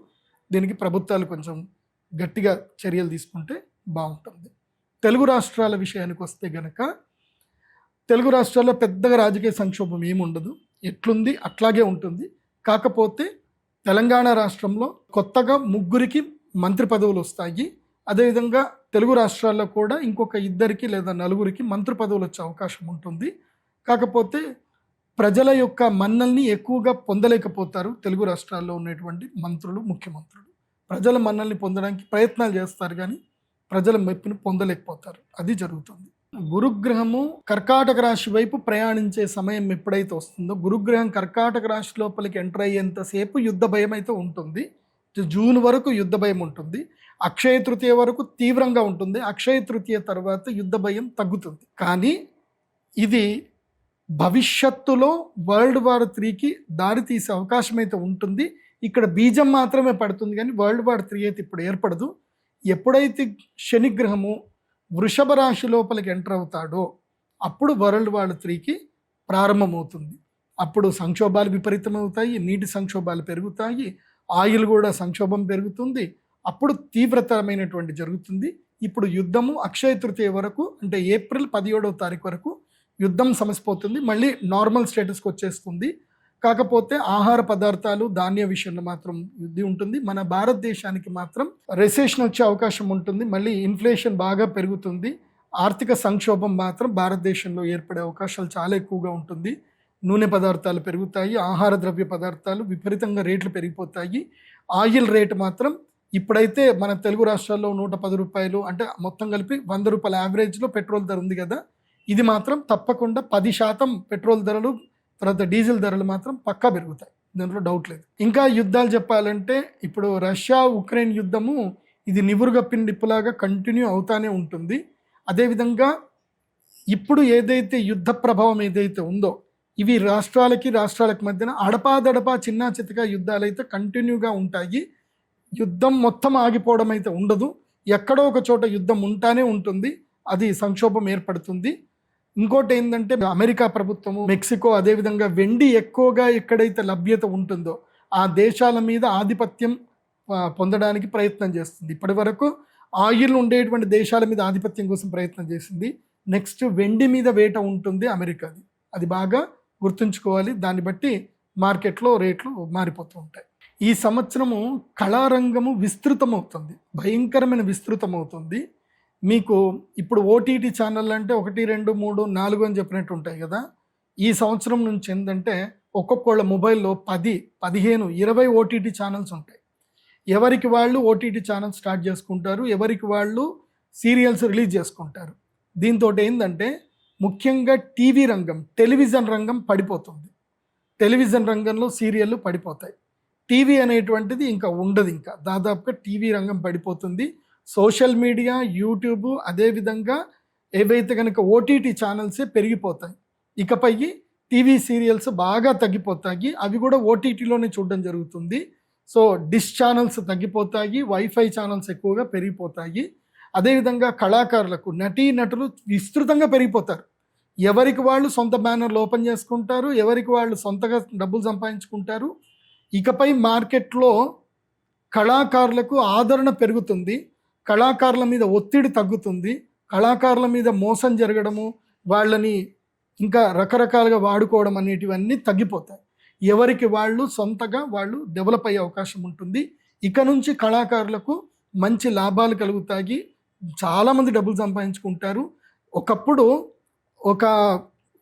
దీనికి ప్రభుత్వాలు కొంచెం గట్టిగా చర్యలు తీసుకుంటే బాగుంటుంది. తెలుగు రాష్ట్రాల విషయానికి వస్తే గనక తెలుగు రాష్ట్రాల్లో పెద్దగా రాజకీయ సంక్షోభం ఏముండదు, ఎట్లుంది అట్లాగే ఉంటుంది. కాకపోతే తెలంగాణ రాష్ట్రంలో కొత్తగా 3 మంత్రి పదవులు వస్తాయి. అదేవిధంగా తెలుగు రాష్ట్రాల్లో కూడా ఇంకొక 2 లేదా 4 మంత్రి పదవులు వచ్చే అవకాశం ఉంటుంది. కాకపోతే ప్రజల యొక్క మన్నల్ని ఎక్కువగా పొందలేకపోతారు తెలుగు రాష్ట్రాల్లో ఉన్నటువంటి మంత్రులు, ముఖ్యమంత్రులు. ప్రజల మన్నల్ని పొందడానికి ప్రయత్నాలు చేస్తారు, కానీ ప్రజల మెప్పుని పొందలేకపోతారు. అది జరుగుతుంది. గురుగ్రహము కర్కాటక రాశి వైపు ప్రయాణించే సమయం ఎప్పుడైతే వస్తుందో, గురుగ్రహం కర్కాటక రాశి లోపలికి ఎంటర్ అయ్యేంతసేపు యుద్ధ భయం అయితే ఉంటుంది. జూన్ వరకు యుద్ధ భయం ఉంటుంది. అక్షయ తృతీయ వరకు తీవ్రంగా ఉంటుంది. అక్షయ తృతీయ తర్వాత యుద్ధ భయం తగ్గుతుంది. కానీ ఇది భవిష్యత్తులో వరల్డ్ వార్ 3కి దారి తీసే అవకాశం అయితే ఉంటుంది. ఇక్కడ బీజం మాత్రమే పడుతుంది, కానీ వరల్డ్ వార్ 3 అయితే ఇప్పుడు ఏర్పడదు. ఎప్పుడైతే శనిగ్రహము వృషభ రాశి లోపలికి ఎంటర్ అవుతాడో అప్పుడు వరల్డ్ వార్ 3కి ప్రారంభమవుతుంది. అప్పుడు సంక్షోభాలు విపరీతమవుతాయి, నీటి సంక్షోభాలు పెరుగుతాయి, ఆయిల్ కూడా సంక్షోభం పెరుగుతుంది. అప్పుడు తీవ్రతరమైనటువంటి జరుగుతుంది. ఇప్పుడు యుద్ధము అక్షయ తృతీయ వరకు, అంటే ఏప్రిల్ 17వ తారీఖు వరకు యుద్ధం సమసిపోతుంది. మళ్ళీ నార్మల్ స్టేటస్కి వచ్చేస్తుంది. కాకపోతే ఆహార పదార్థాలు, ధాన్య విషయంలో మాత్రం ఇది ఉంటుంది. మన భారతదేశానికి మాత్రం రెసెషన్ వచ్చే అవకాశం ఉంటుంది. మళ్ళీ ఇన్ఫ్లేషన్ బాగా పెరుగుతుంది. ఆర్థిక సంక్షోభం మాత్రం భారతదేశంలో ఏర్పడే అవకాశాలు చాలా ఎక్కువగా ఉంటుంది. నూనె పదార్థాలు పెరుగుతాయి, ఆహార ద్రవ్య పదార్థాలు విపరీతంగా రేట్లు పెరిగిపోతాయి. ఆయిల్ రేటు మాత్రం ఇప్పుడైతే మన తెలుగు రాష్ట్రాల్లో 110 రూపాయలు, అంటే మొత్తం కలిపి 100 రూపాయల యావరేజ్లో పెట్రోల్ ధర ఉంది కదా, ఇది మాత్రం తప్పకుండా 10% పెట్రోల్ ధరలు, తర్వాత డీజిల్ ధరలు మాత్రం పక్కా పెరుగుతాయి, దాంట్లో డౌట్ లేదు. ఇంకా యుద్ధాలు చెప్పాలంటే ఇప్పుడు రష్యా ఉక్రెయిన్ యుద్ధము ఇది నివురుగప్పిన నిప్పులాగా కంటిన్యూ అవుతానే ఉంటుంది. అదేవిధంగా ఇప్పుడు ఏదైతే యుద్ధ ప్రభావం ఏదైతే ఉందో, ఇవి రాష్ట్రాలకి మధ్యన అడపాదడపా చిన్నా చితకా యుద్ధాలు అయితే కంటిన్యూగా ఉంటాయి. యుద్ధం మొత్తం ఆగిపోవడం అయితే ఉండదు. ఎక్కడో ఒక చోట యుద్ధం ఉంటానే ఉంటుంది. అది సంక్షోభం ఏర్పడుతుంది. ఇంకోటి ఏంటంటే అమెరికా ప్రభుత్వము, మెక్సికో, అదేవిధంగా వెండి ఎక్కువగా ఎక్కడైతే లభ్యత ఉంటుందో ఆ దేశాల మీద ఆధిపత్యం పొందడానికి ప్రయత్నం చేస్తుంది. ఇప్పటి వరకు ఆయిల్ ఉండేటువంటి దేశాల మీద ఆధిపత్యం కోసం ప్రయత్నం చేసింది. నెక్స్ట్ వెండి మీద వేట ఉంటుంది అమెరికాది. అది బాగా గుర్తుంచుకోవాలి. దాన్ని బట్టి మార్కెట్లో రేట్లు మారిపోతూ ఉంటాయి. ఈ సంవత్సరము కళారంగము విస్తృతమవుతుంది, భయంకరమైన విస్తృతమవుతుంది. మీకు ఇప్పుడు ఓటీటీ ఛానల్ అంటే 1, 2, 3, 4 అని చెప్పినట్టు ఉంటాయి కదా. ఈ సంవత్సరం నుంచి ఏంటంటే ఒక్కొక్కళ్ళ మొబైల్లో 10, 15, 20 ఓటీటీ ఛానల్స్ ఉంటాయి. ఎవరికి వాళ్ళు ఓటీటీ ఛానల్ స్టార్ట్ చేసుకుంటారు, ఎవరికి వాళ్ళు సీరియల్స్ రిలీజ్ చేసుకుంటారు. దీంతో ఏంటంటే ముఖ్యంగా టీవీ రంగం, టెలివిజన్ రంగం పడిపోతుంది. టెలివిజన్ రంగంలో సీరియళ్ళు పడిపోతాయి. టీవీ అనేటువంటిది ఇంకా ఉండదు. ఇంకా దాదాపుగా టీవీ రంగం పడిపోతుంది. సోషల్ మీడియా, యూట్యూబ్, అదేవిధంగా ఏవైతే కనుక ఓటీటీ ఛానల్సే పెరిగిపోతాయి. ఇకపై టీవీ సీరియల్స్ బాగా తగ్గిపోతాయి. అవి కూడా ఓటీటీలోనే చూడడం జరుగుతుంది. సో డిష్ ఛానల్స్ తగ్గిపోతాయి, వైఫై ఛానల్స్ ఎక్కువగా పెరిగిపోతాయి. అదేవిధంగా కళాకారులకు, నటీనటులు విస్తృతంగా పెరిగిపోతారు. ఎవరికి వాళ్ళు సొంత బ్యానర్లు ఓపెన్ చేసుకుంటారు, ఎవరికి వాళ్ళు సొంతగా డబ్బులు సంపాదించుకుంటారు. ఇకపై మార్కెట్లో కళాకారులకు ఆదరణ పెరుగుతుంది, కళాకారుల మీద ఒత్తిడి తగ్గుతుంది, కళాకారుల మీద మోసం జరగడము, వాళ్ళని ఇంకా రకరకాలుగా వాడుకోవడం అనేటివన్నీ తగ్గిపోతాయి. ఎవరికి వాళ్ళు సొంతగా వాళ్ళు డెవలప్ అయ్యే అవకాశం ఉంటుంది. ఇక నుంచి కళాకారులకు మంచి లాభాలు కలుగుతాయి, చాలామంది డబ్బులు సంపాదించుకుంటారు. ఒకప్పుడు ఒక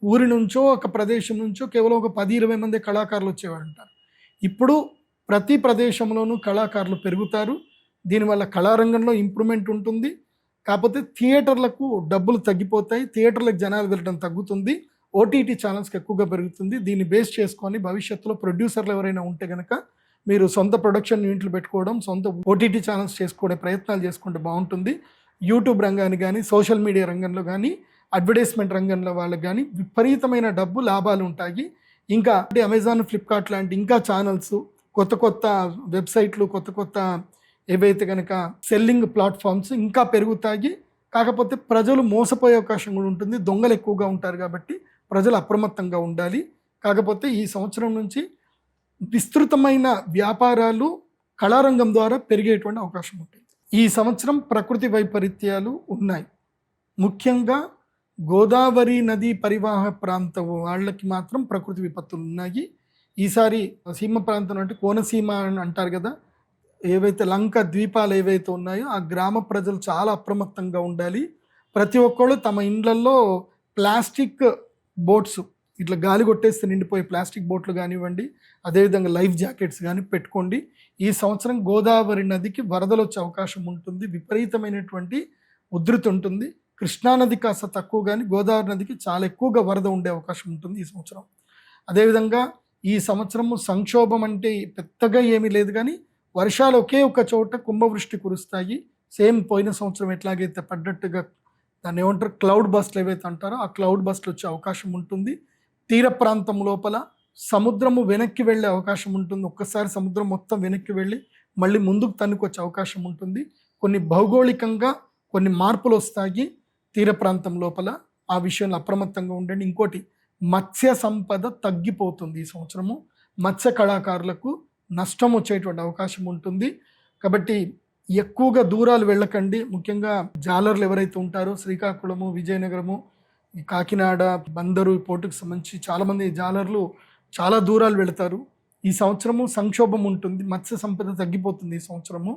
ఊరి నుంచో ఒక ప్రదేశం నుంచో కేవలం ఒక 10-20 మంది కళాకారులు వచ్చేవాళ్ళు ఉంటారు. ఇప్పుడు ప్రతి ప్రదేశంలోనూ కళాకారులు పెరుగుతారు. దీనివల్ల కళారంగంలో ఇంప్రూవ్మెంట్ ఉంటుంది. కాకపోతే థియేటర్లకు డబ్బులు తగ్గిపోతాయి, థియేటర్లకు జనాలు వెళ్ళడం తగ్గుతుంది, ఓటీటీ ఛానల్స్కి ఎక్కువగా పెరుగుతుంది. దీన్ని బేస్ చేసుకొని భవిష్యత్తులో ప్రొడ్యూసర్లు ఎవరైనా ఉంటే కనుక మీరు సొంత ప్రొడక్షన్ యూనిట్లు పెట్టుకోవడం, సొంత ఓటీటీ ఛానల్స్ చేసుకునే ప్రయత్నాలు చేసుకుంటే బాగుంటుంది. యూట్యూబ్ రంగాన్ని కానీ, సోషల్ మీడియా రంగంలో కానీ, అడ్వర్టైజ్మెంట్ రంగంలో వాళ్ళకి కానీ విపరీతమైన డబ్బు లాభాలు ఉంటాయి. ఇంకా అంటే అమెజాన్, ఫ్లిప్కార్ట్ లాంటి ఇంకా ఛానల్స్, కొత్త కొత్త వెబ్సైట్లు, కొత్త కొత్త ఏవైతే కనుక సెల్లింగ్ ప్లాట్ఫామ్స్ ఇంకా పెరుగుతాయి. కాకపోతే ప్రజలు మోసపోయే అవకాశం కూడా ఉంటుంది. దొంగలు ఎక్కువగా ఉంటారు కాబట్టి ప్రజలు అప్రమత్తంగా ఉండాలి. కాకపోతే ఈ సంవత్సరం నుంచి విస్తృతమైన వ్యాపారాలు కళారంగం ద్వారా పెరిగేటువంటి అవకాశం ఉంటుంది. ఈ సంవత్సరం ప్రకృతి వైపరీత్యాలు ఉన్నాయి. ముఖ్యంగా గోదావరి నది పరివాహ ప్రాంతం వాళ్ళకి మాత్రం ప్రకృతి విపత్తులు ఉన్నాయి. ఈసారి సీమ ప్రాంతం అంటే కోనసీమ అని అంటారు కదా, ఏవైతే లంక ద్వీపాలు ఏవైతే ఉన్నాయో ఆ గ్రామ ప్రజలు చాలా అప్రమత్తంగా ఉండాలి. ప్రతి ఒక్కళ్ళు తమ ఇండ్లల్లో ప్లాస్టిక్ బోట్స్, ఇట్లా గాలి కొట్టేస్తే నిండిపోయే ప్లాస్టిక్ బోట్లు కానివ్వండి, అదేవిధంగా లైఫ్ జాకెట్స్ కానీ పెట్టుకోండి. ఈ సంవత్సరం గోదావరి నదికి వరదలు వచ్చే అవకాశం ఉంటుంది, విపరీతమైనటువంటి ఉధృతి ఉంటుంది. కృష్ణానది కాస్త తక్కువ కానీ గోదావరి నదికి చాలా ఎక్కువగా వరద ఉండే అవకాశం ఉంటుంది ఈ సంవత్సరం. అదేవిధంగా ఈ సంవత్సరము సంక్షోభం అంటే పెద్దగా ఏమీ లేదు, కానీ వర్షాలు ఒకే ఒక చోట కుంభవృష్టి కురుస్తాయి. సేమ్ పోయిన సంవత్సరం ఎట్లాగైతే పడ్డట్టుగా దాన్ని ఏమంటారు క్లౌడ్ బస్ట్లు ఏవైతే అంటారో ఆ క్లౌడ్ బస్ట్లు వచ్చే అవకాశం ఉంటుంది. తీర ప్రాంతం లోపల సముద్రము వెనక్కి వెళ్ళే అవకాశం ఉంటుంది. ఒక్కసారి సముద్రం మొత్తం వెనక్కి వెళ్ళి మళ్ళీ ముందుకు తన్నుకొచ్చే అవకాశం ఉంటుంది. కొన్ని భౌగోళికంగా కొన్ని మార్పులు వస్తాయి తీర ప్రాంతం లోపల. ఆ విషయంలో అప్రమత్తంగా ఉండండి. ఇంకోటి, మత్స్య సంపద తగ్గిపోతుంది ఈ సంవత్సరము. మత్స్య కళాకారులకు నష్టం వచ్చేటువంటి అవకాశం ఉంటుంది. కాబట్టి ఎక్కువగా దూరాలు వెళ్ళకండి. ముఖ్యంగా జాలర్లు ఎవరైతే ఉంటారో శ్రీకాకుళము, విజయనగరము, ఈ కాకినాడ, బందరు పోర్టుకు సంబంధించి చాలామంది జాలర్లు చాలా దూరాలు వెళతారు. ఈ సంవత్సరము సంక్షోభం ఉంటుంది, మత్స్య సంపద తగ్గిపోతుంది ఈ సంవత్సరము.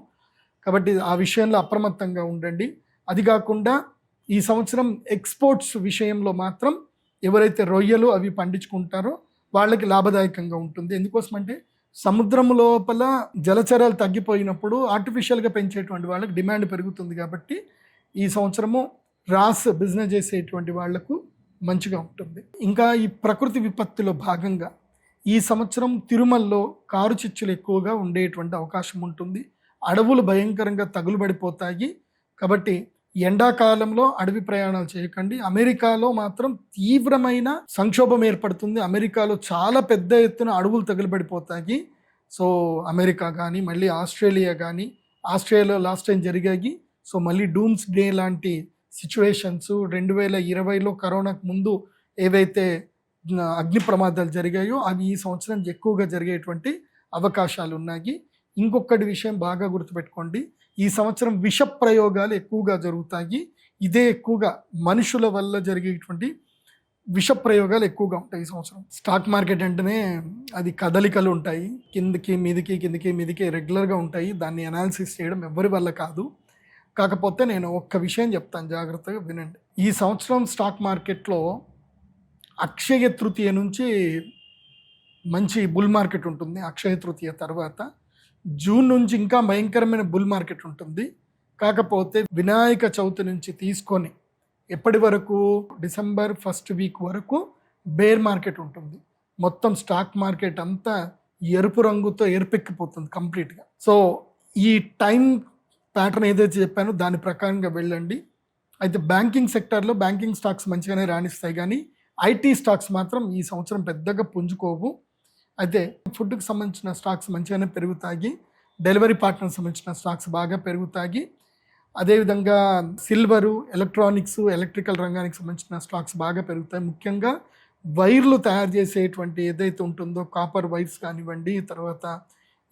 కాబట్టి ఆ విషయంలో అప్రమత్తంగా ఉండండి. అది కాకుండా ఈ సంవత్సరం ఎక్స్పోర్ట్స్ విషయంలో మాత్రం ఎవరైతే రొయ్యలు అవి పండించుకుంటారో వాళ్ళకి లాభదాయకంగా ఉంటుంది. ఎందుకోసం అంటే సముద్రం లోపల జలచరాలు తగ్గిపోయినప్పుడు ఆర్టిఫిషియల్గా పెంచేటువంటి వాళ్ళకి డిమాండ్ పెరుగుతుంది. కాబట్టి ఈ సంవత్సరము రాస్ బిజినెస్ చేసేటువంటి వాళ్లకు మంచిగా ఉంటుంది. ఇంకా ఈ ప్రకృతి విపత్తులో భాగంగా ఈ సంవత్సరం తిరుమలలో కారు చిచ్చులు ఎక్కువగా ఉండేటువంటి అవకాశం ఉంటుంది. అడవులు భయంకరంగా తగులుబడిపోతాయి. కాబట్టి ఎండాకాలంలో అడవి ప్రయాణాలు చేయకండి. అమెరికాలో మాత్రం తీవ్రమైన సంక్షోభం ఏర్పడుతుంది. అమెరికాలో చాలా పెద్ద ఎత్తున అడవులు తగులుబడిపోతాయి. సో అమెరికా కానీ మళ్ళీ ఆస్ట్రేలియా కానీ, ఆస్ట్రేలియాలో లాస్ట్ టైం జరిగాయి. సో మళ్ళీ డూమ్స్ డే లాంటి సిచ్యువేషన్స్ 2020లో కరోనాకు ముందు ఏవైతే అగ్ని ప్రమాదాలు జరిగాయో అవి ఈ సంవత్సరం ఎక్కువగా జరిగేటువంటి అవకాశాలు ఉన్నాయి. ఇంకొకటి విషయం బాగా గుర్తుపెట్టుకోండి, ఈ సంవత్సరం విష ప్రయోగాలు ఎక్కువగా జరుగుతాయి. ఇదే ఎక్కువగా మనుషుల వల్ల జరిగేటువంటి విష ప్రయోగాలు ఎక్కువగా ఉంటాయి ఈ సంవత్సరం. స్టాక్ మార్కెట్ అంటేనే అది కదలికలు ఉంటాయి, కిందికి మీదికి రెగ్యులర్గా ఉంటాయి. దాన్ని అనాలిసిస్ చేయడం ఎవరి వల్ల కాదు. కాకపోతే నేను ఒక్క విషయం చెప్తాను, జాగ్రత్తగా వినండి. ఈ సంవత్సరం స్టాక్ మార్కెట్లో అక్షయ తృతీయ నుంచి మంచి బుల్ మార్కెట్ ఉంటుంది. అక్షయ తృతీయ తర్వాత జూన్ నుంచి ఇంకా భయంకరమైన బుల్ మార్కెట్ ఉంటుంది. కాకపోతే వినాయక చవితి నుంచి తీసుకొని ఎప్పటి వరకు డిసెంబర్ ఫస్ట్ వీక్ వరకు బేర్ మార్కెట్ ఉంటుంది. మొత్తం స్టాక్ మార్కెట్ అంతా ఎరుపు రంగుతో ఎరుపెక్కిపోతుంది కంప్లీట్గా. సో ఈ టైం ప్యాటర్న్ ఏదైతే చెప్పానో దాని ప్రకారంగా వెళ్ళండి. అయితే బ్యాంకింగ్ సెక్టర్లో బ్యాంకింగ్ స్టాక్స్ మంచిగానే రాణిస్తాయి, కానీ ఐటీ స్టాక్స్ మాత్రం ఈ సంవత్సరం పెద్దగా పుంజుకోవు. అయితే ఫుడ్కి సంబంధించిన స్టాక్స్ మంచిగానే పెరుగుతాయి. డెలివరీ పార్ట్నర్ సంబంధించిన స్టాక్స్ బాగా పెరుగుతాయి. అదేవిధంగా సిల్వరు, ఎలక్ట్రానిక్స్, ఎలక్ట్రికల్ రంగానికి సంబంధించిన స్టాక్స్ బాగా పెరుగుతాయి. ముఖ్యంగా వైర్లు తయారు చేసేటువంటి ఏదైతే ఉంటుందో కాపర్ వైర్స్ కానివ్వండి, తర్వాత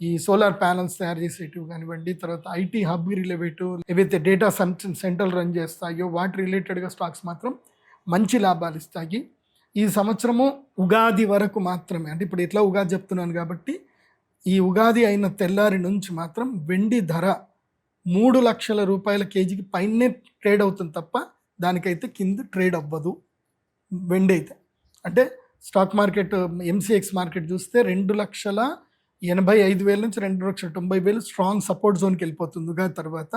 ఈ సోలార్ ప్యానల్స్ తయారు చేసేటివి కానివ్వండి, తర్వాత ఐటీ హబ్ రిలేటెడ్ ఏవైతే డేటా సెంటర్లు రన్ చేస్తాయో వాటి రిలేటెడ్గా స్టాక్స్ మాత్రం మంచి లాభాలు ఇస్తాయి. ఈ సంవత్సరము ఉగాది వరకు మాత్రమే, అంటే ఇప్పుడు ఎట్లా ఉగాది చెప్తున్నాను కాబట్టి ఈ ఉగాది అయిన తెల్లారి నుంచి మాత్రం వెండి ధర 3 లక్షల రూపాయల కేజీకి పైనే ట్రేడ్ అవుతుంది తప్ప దానికైతే కింద ట్రేడ్ అవ్వదు వెండి అయితే. అంటే స్టాక్ మార్కెట్ ఎంసీఎక్స్ మార్కెట్ చూస్తే 2,85,000 నుంచి 2,90,000 స్ట్రాంగ్ సపోర్ట్ జోన్కి వెళ్ళిపోతుంది ఉగాది తర్వాత.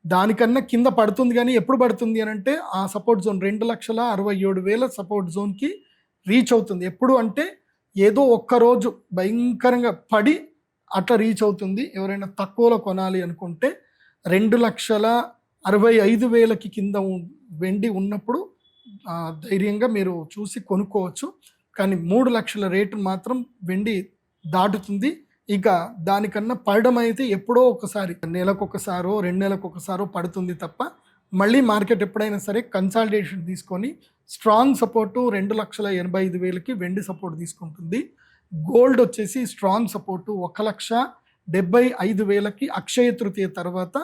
దానికన్నా కింద పడుతుంది, కానీ ఎప్పుడు పడుతుంది అని అంటే ఆ సపోర్ట్ జోన్ 2,67,000 సపోర్ట్ జోన్కి రీచ్ అవుతుంది. ఎప్పుడు అంటే ఏదో ఒక్కరోజు భయంకరంగా పడి అట్లా రీచ్ అవుతుంది. ఎవరైనా తక్కువలో కొనాలి అనుకుంటే 2,65,000కి కింద వెండి ఉన్నప్పుడు ధైర్యంగా మీరు చూసి కొనుక్కోవచ్చు. కానీ 3 లక్షల రేటు మాత్రం వెండి దాటుతుంది. ఇక దానికన్నా పడడం అయితే ఎప్పుడో ఒకసారి, నెలకొకసారో 2 నెలలకొకసారో పడుతుంది తప్ప మళ్ళీ మార్కెట్ ఎప్పుడైనా సరే కన్సాలిడేషన్ తీసుకొని స్ట్రాంగ్ సపోర్టు 2,85,000కి వెండి సపోర్ట్ తీసుకుంటుంది. గోల్డ్ వచ్చేసి స్ట్రాంగ్ సపోర్టు 1,75,000కి అక్షయ తృతీయ తర్వాత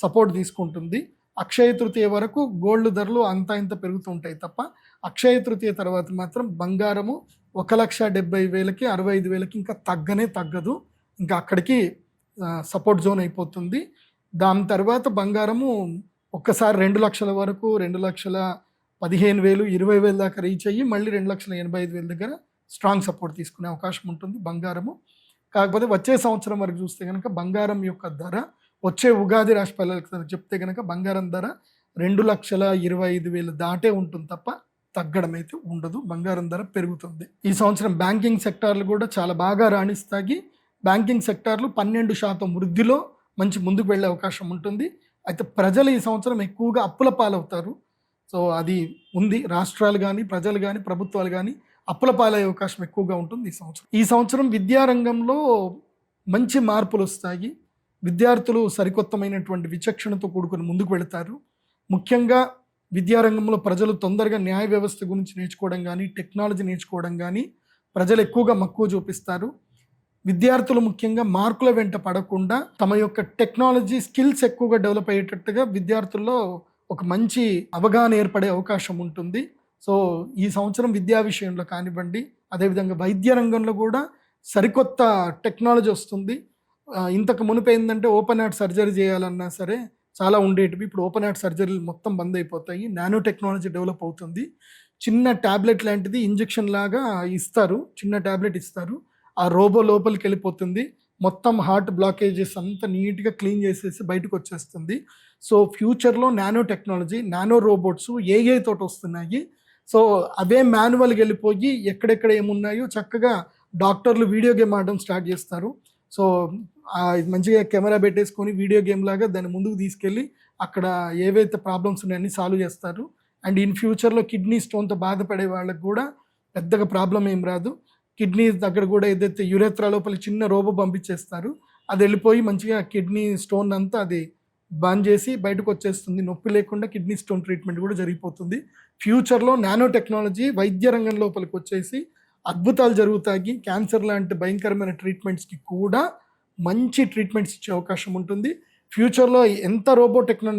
సపోర్ట్ తీసుకుంటుంది. అక్షయ తృతీయ వరకు గోల్డ్ ధరలు అంతా ఇంత పెరుగుతూ ఉంటాయి తప్ప అక్షయ తృతీయ తర్వాత మాత్రం బంగారము 1,70,000కి 65,000కి ఇంకా తగ్గదు. ఇంకా అక్కడికి సపోర్ట్ జోన్ అయిపోతుంది. దాని తర్వాత బంగారము ఒక్కసారి 2 లక్షల వరకు 2,15,000 20,000 దాకా రీచ్ అయ్యి మళ్ళీ 2,85,000 దగ్గర స్ట్రాంగ్ సపోర్ట్ తీసుకునే అవకాశం ఉంటుంది బంగారము. కాకపోతే వచ్చే సంవత్సరం వరకు చూస్తే కనుక బంగారం యొక్క ధర వచ్చే ఉగాది రాశి ఫలాలకు చెప్తే కనుక బంగారం ధర 2,25,000 దాటే ఉంటుంది తప్ప తగ్గడం అయితే ఉండదు. బంగారం ధర పెరుగుతుంది. ఈ సంవత్సరం బ్యాంకింగ్ సెక్టార్లు కూడా చాలా బాగా రాణిస్తాయి. బ్యాంకింగ్ సెక్టార్లు 12% వృద్ధిలో మంచి ముందుకు వెళ్ళే అవకాశం ఉంటుంది. అయితే ప్రజలు ఈ సంవత్సరం ఎక్కువగా అప్పుల పాలవుతారు. సో అది ఉంది. రాష్ట్రాలు కానీ, ప్రజలు కానీ, ప్రభుత్వాలు కానీ అప్పుల పాలయ్యే అవకాశం ఎక్కువగా ఉంటుంది ఈ సంవత్సరం విద్యారంగంలో మంచి మార్పులు వస్తాయి. విద్యార్థులు సరికొత్తమైనటువంటి విచక్షణతో కూడుకొని ముందుకు వెళతారు. ముఖ్యంగా విద్యారంగంలో ప్రజలు తొందరగా న్యాయ వ్యవస్థ గురించి నేర్చుకోవడం కానీ, టెక్నాలజీ నేర్చుకోవడం కానీ ప్రజలు ఎక్కువగా మక్కువ చూపిస్తారు. విద్యార్థులు ముఖ్యంగా మార్కుల వెంట పడకుండా తమ యొక్క టెక్నాలజీ స్కిల్స్ ఎక్కువగా డెవలప్ అయ్యేటట్టుగా విద్యార్థుల్లో ఒక మంచి అవగాహన ఏర్పడే అవకాశం ఉంటుంది. సో ఈ సంవత్సరం విద్యా విషయంలో కానివ్వండి, అదేవిధంగా వైద్య రంగంలో కూడా సరికొత్త టెక్నాలజీ వస్తుంది. ఇంతకు మునుపు ఏంటంటే ఓపెన్ హార్ట్ సర్జరీ చేయాలన్నా సరే చాలా ఉండేటివి. ఇప్పుడు ఓపెన్ హార్ట్ సర్జరీలు మొత్తం బంద్ అయిపోతాయి. నానో టెక్నాలజీ డెవలప్ అవుతుంది. చిన్న ట్యాబ్లెట్ లాంటిది ఇంజెక్షన్ లాగా ఇస్తారు. చిన్న ట్యాబ్లెట్ ఇస్తారు. ఆ రోబో లోపలికి వెళ్ళిపోతుంది. మొత్తం హార్ట్ బ్లాకేజెస్ అంతా నీట్గా క్లీన్ చేసేసి బయటకు వచ్చేస్తుంది. సో ఫ్యూచర్లో nano technology, nano robots AI తోటి వస్తున్నాయి. సో అవే మాన్యువల్గా వెళ్ళిపోయి ఎక్కడెక్కడ ఏమున్నాయో చక్కగా డాక్టర్లు వీడియో గేమ్ ఆడడం స్టార్ట్ చేస్తారు. సో మంచిగా కెమెరా పెట్టేసుకొని వీడియో గేమ్ లాగా దాన్ని ముందుకు తీసుకెళ్ళి అక్కడ ఏవైతే ప్రాబ్లమ్స్ ఉన్నాయన్నీ సాల్వ్ చేస్తారు. అండ్ ఇన్ ఫ్యూచర్లో కిడ్నీ స్టోన్తో బాధపడే వాళ్ళకి కూడా పెద్దగా ప్రాబ్లం ఏం రాదు. కిడ్నీ దగ్గర కూడా ఏదైతే యురేత్రా లోపల చిన్న రోబో పంపించేస్తారు. అది వెళ్ళిపోయి మంచిగా కిడ్నీ స్టోన్ అంతా అది బంద్ చేసి బయటకు వచ్చేస్తుంది. నొప్పి లేకుండా కిడ్నీ స్టోన్ ట్రీట్మెంట్ కూడా జరిగిపోతుంది. ఫ్యూచర్లో నానో టెక్నాలజీ వైద్య రంగం లోపలికి వచ్చేసి అద్భుతాలు జరుగుతాయి. క్యాన్సర్ లాంటి భయంకరమైన ట్రీట్మెంట్స్కి కూడా మంచి ట్రీట్మెంట్స్ ఇచ్చే అవకాశం ఉంటుంది. ఫ్యూచర్లో ఎంత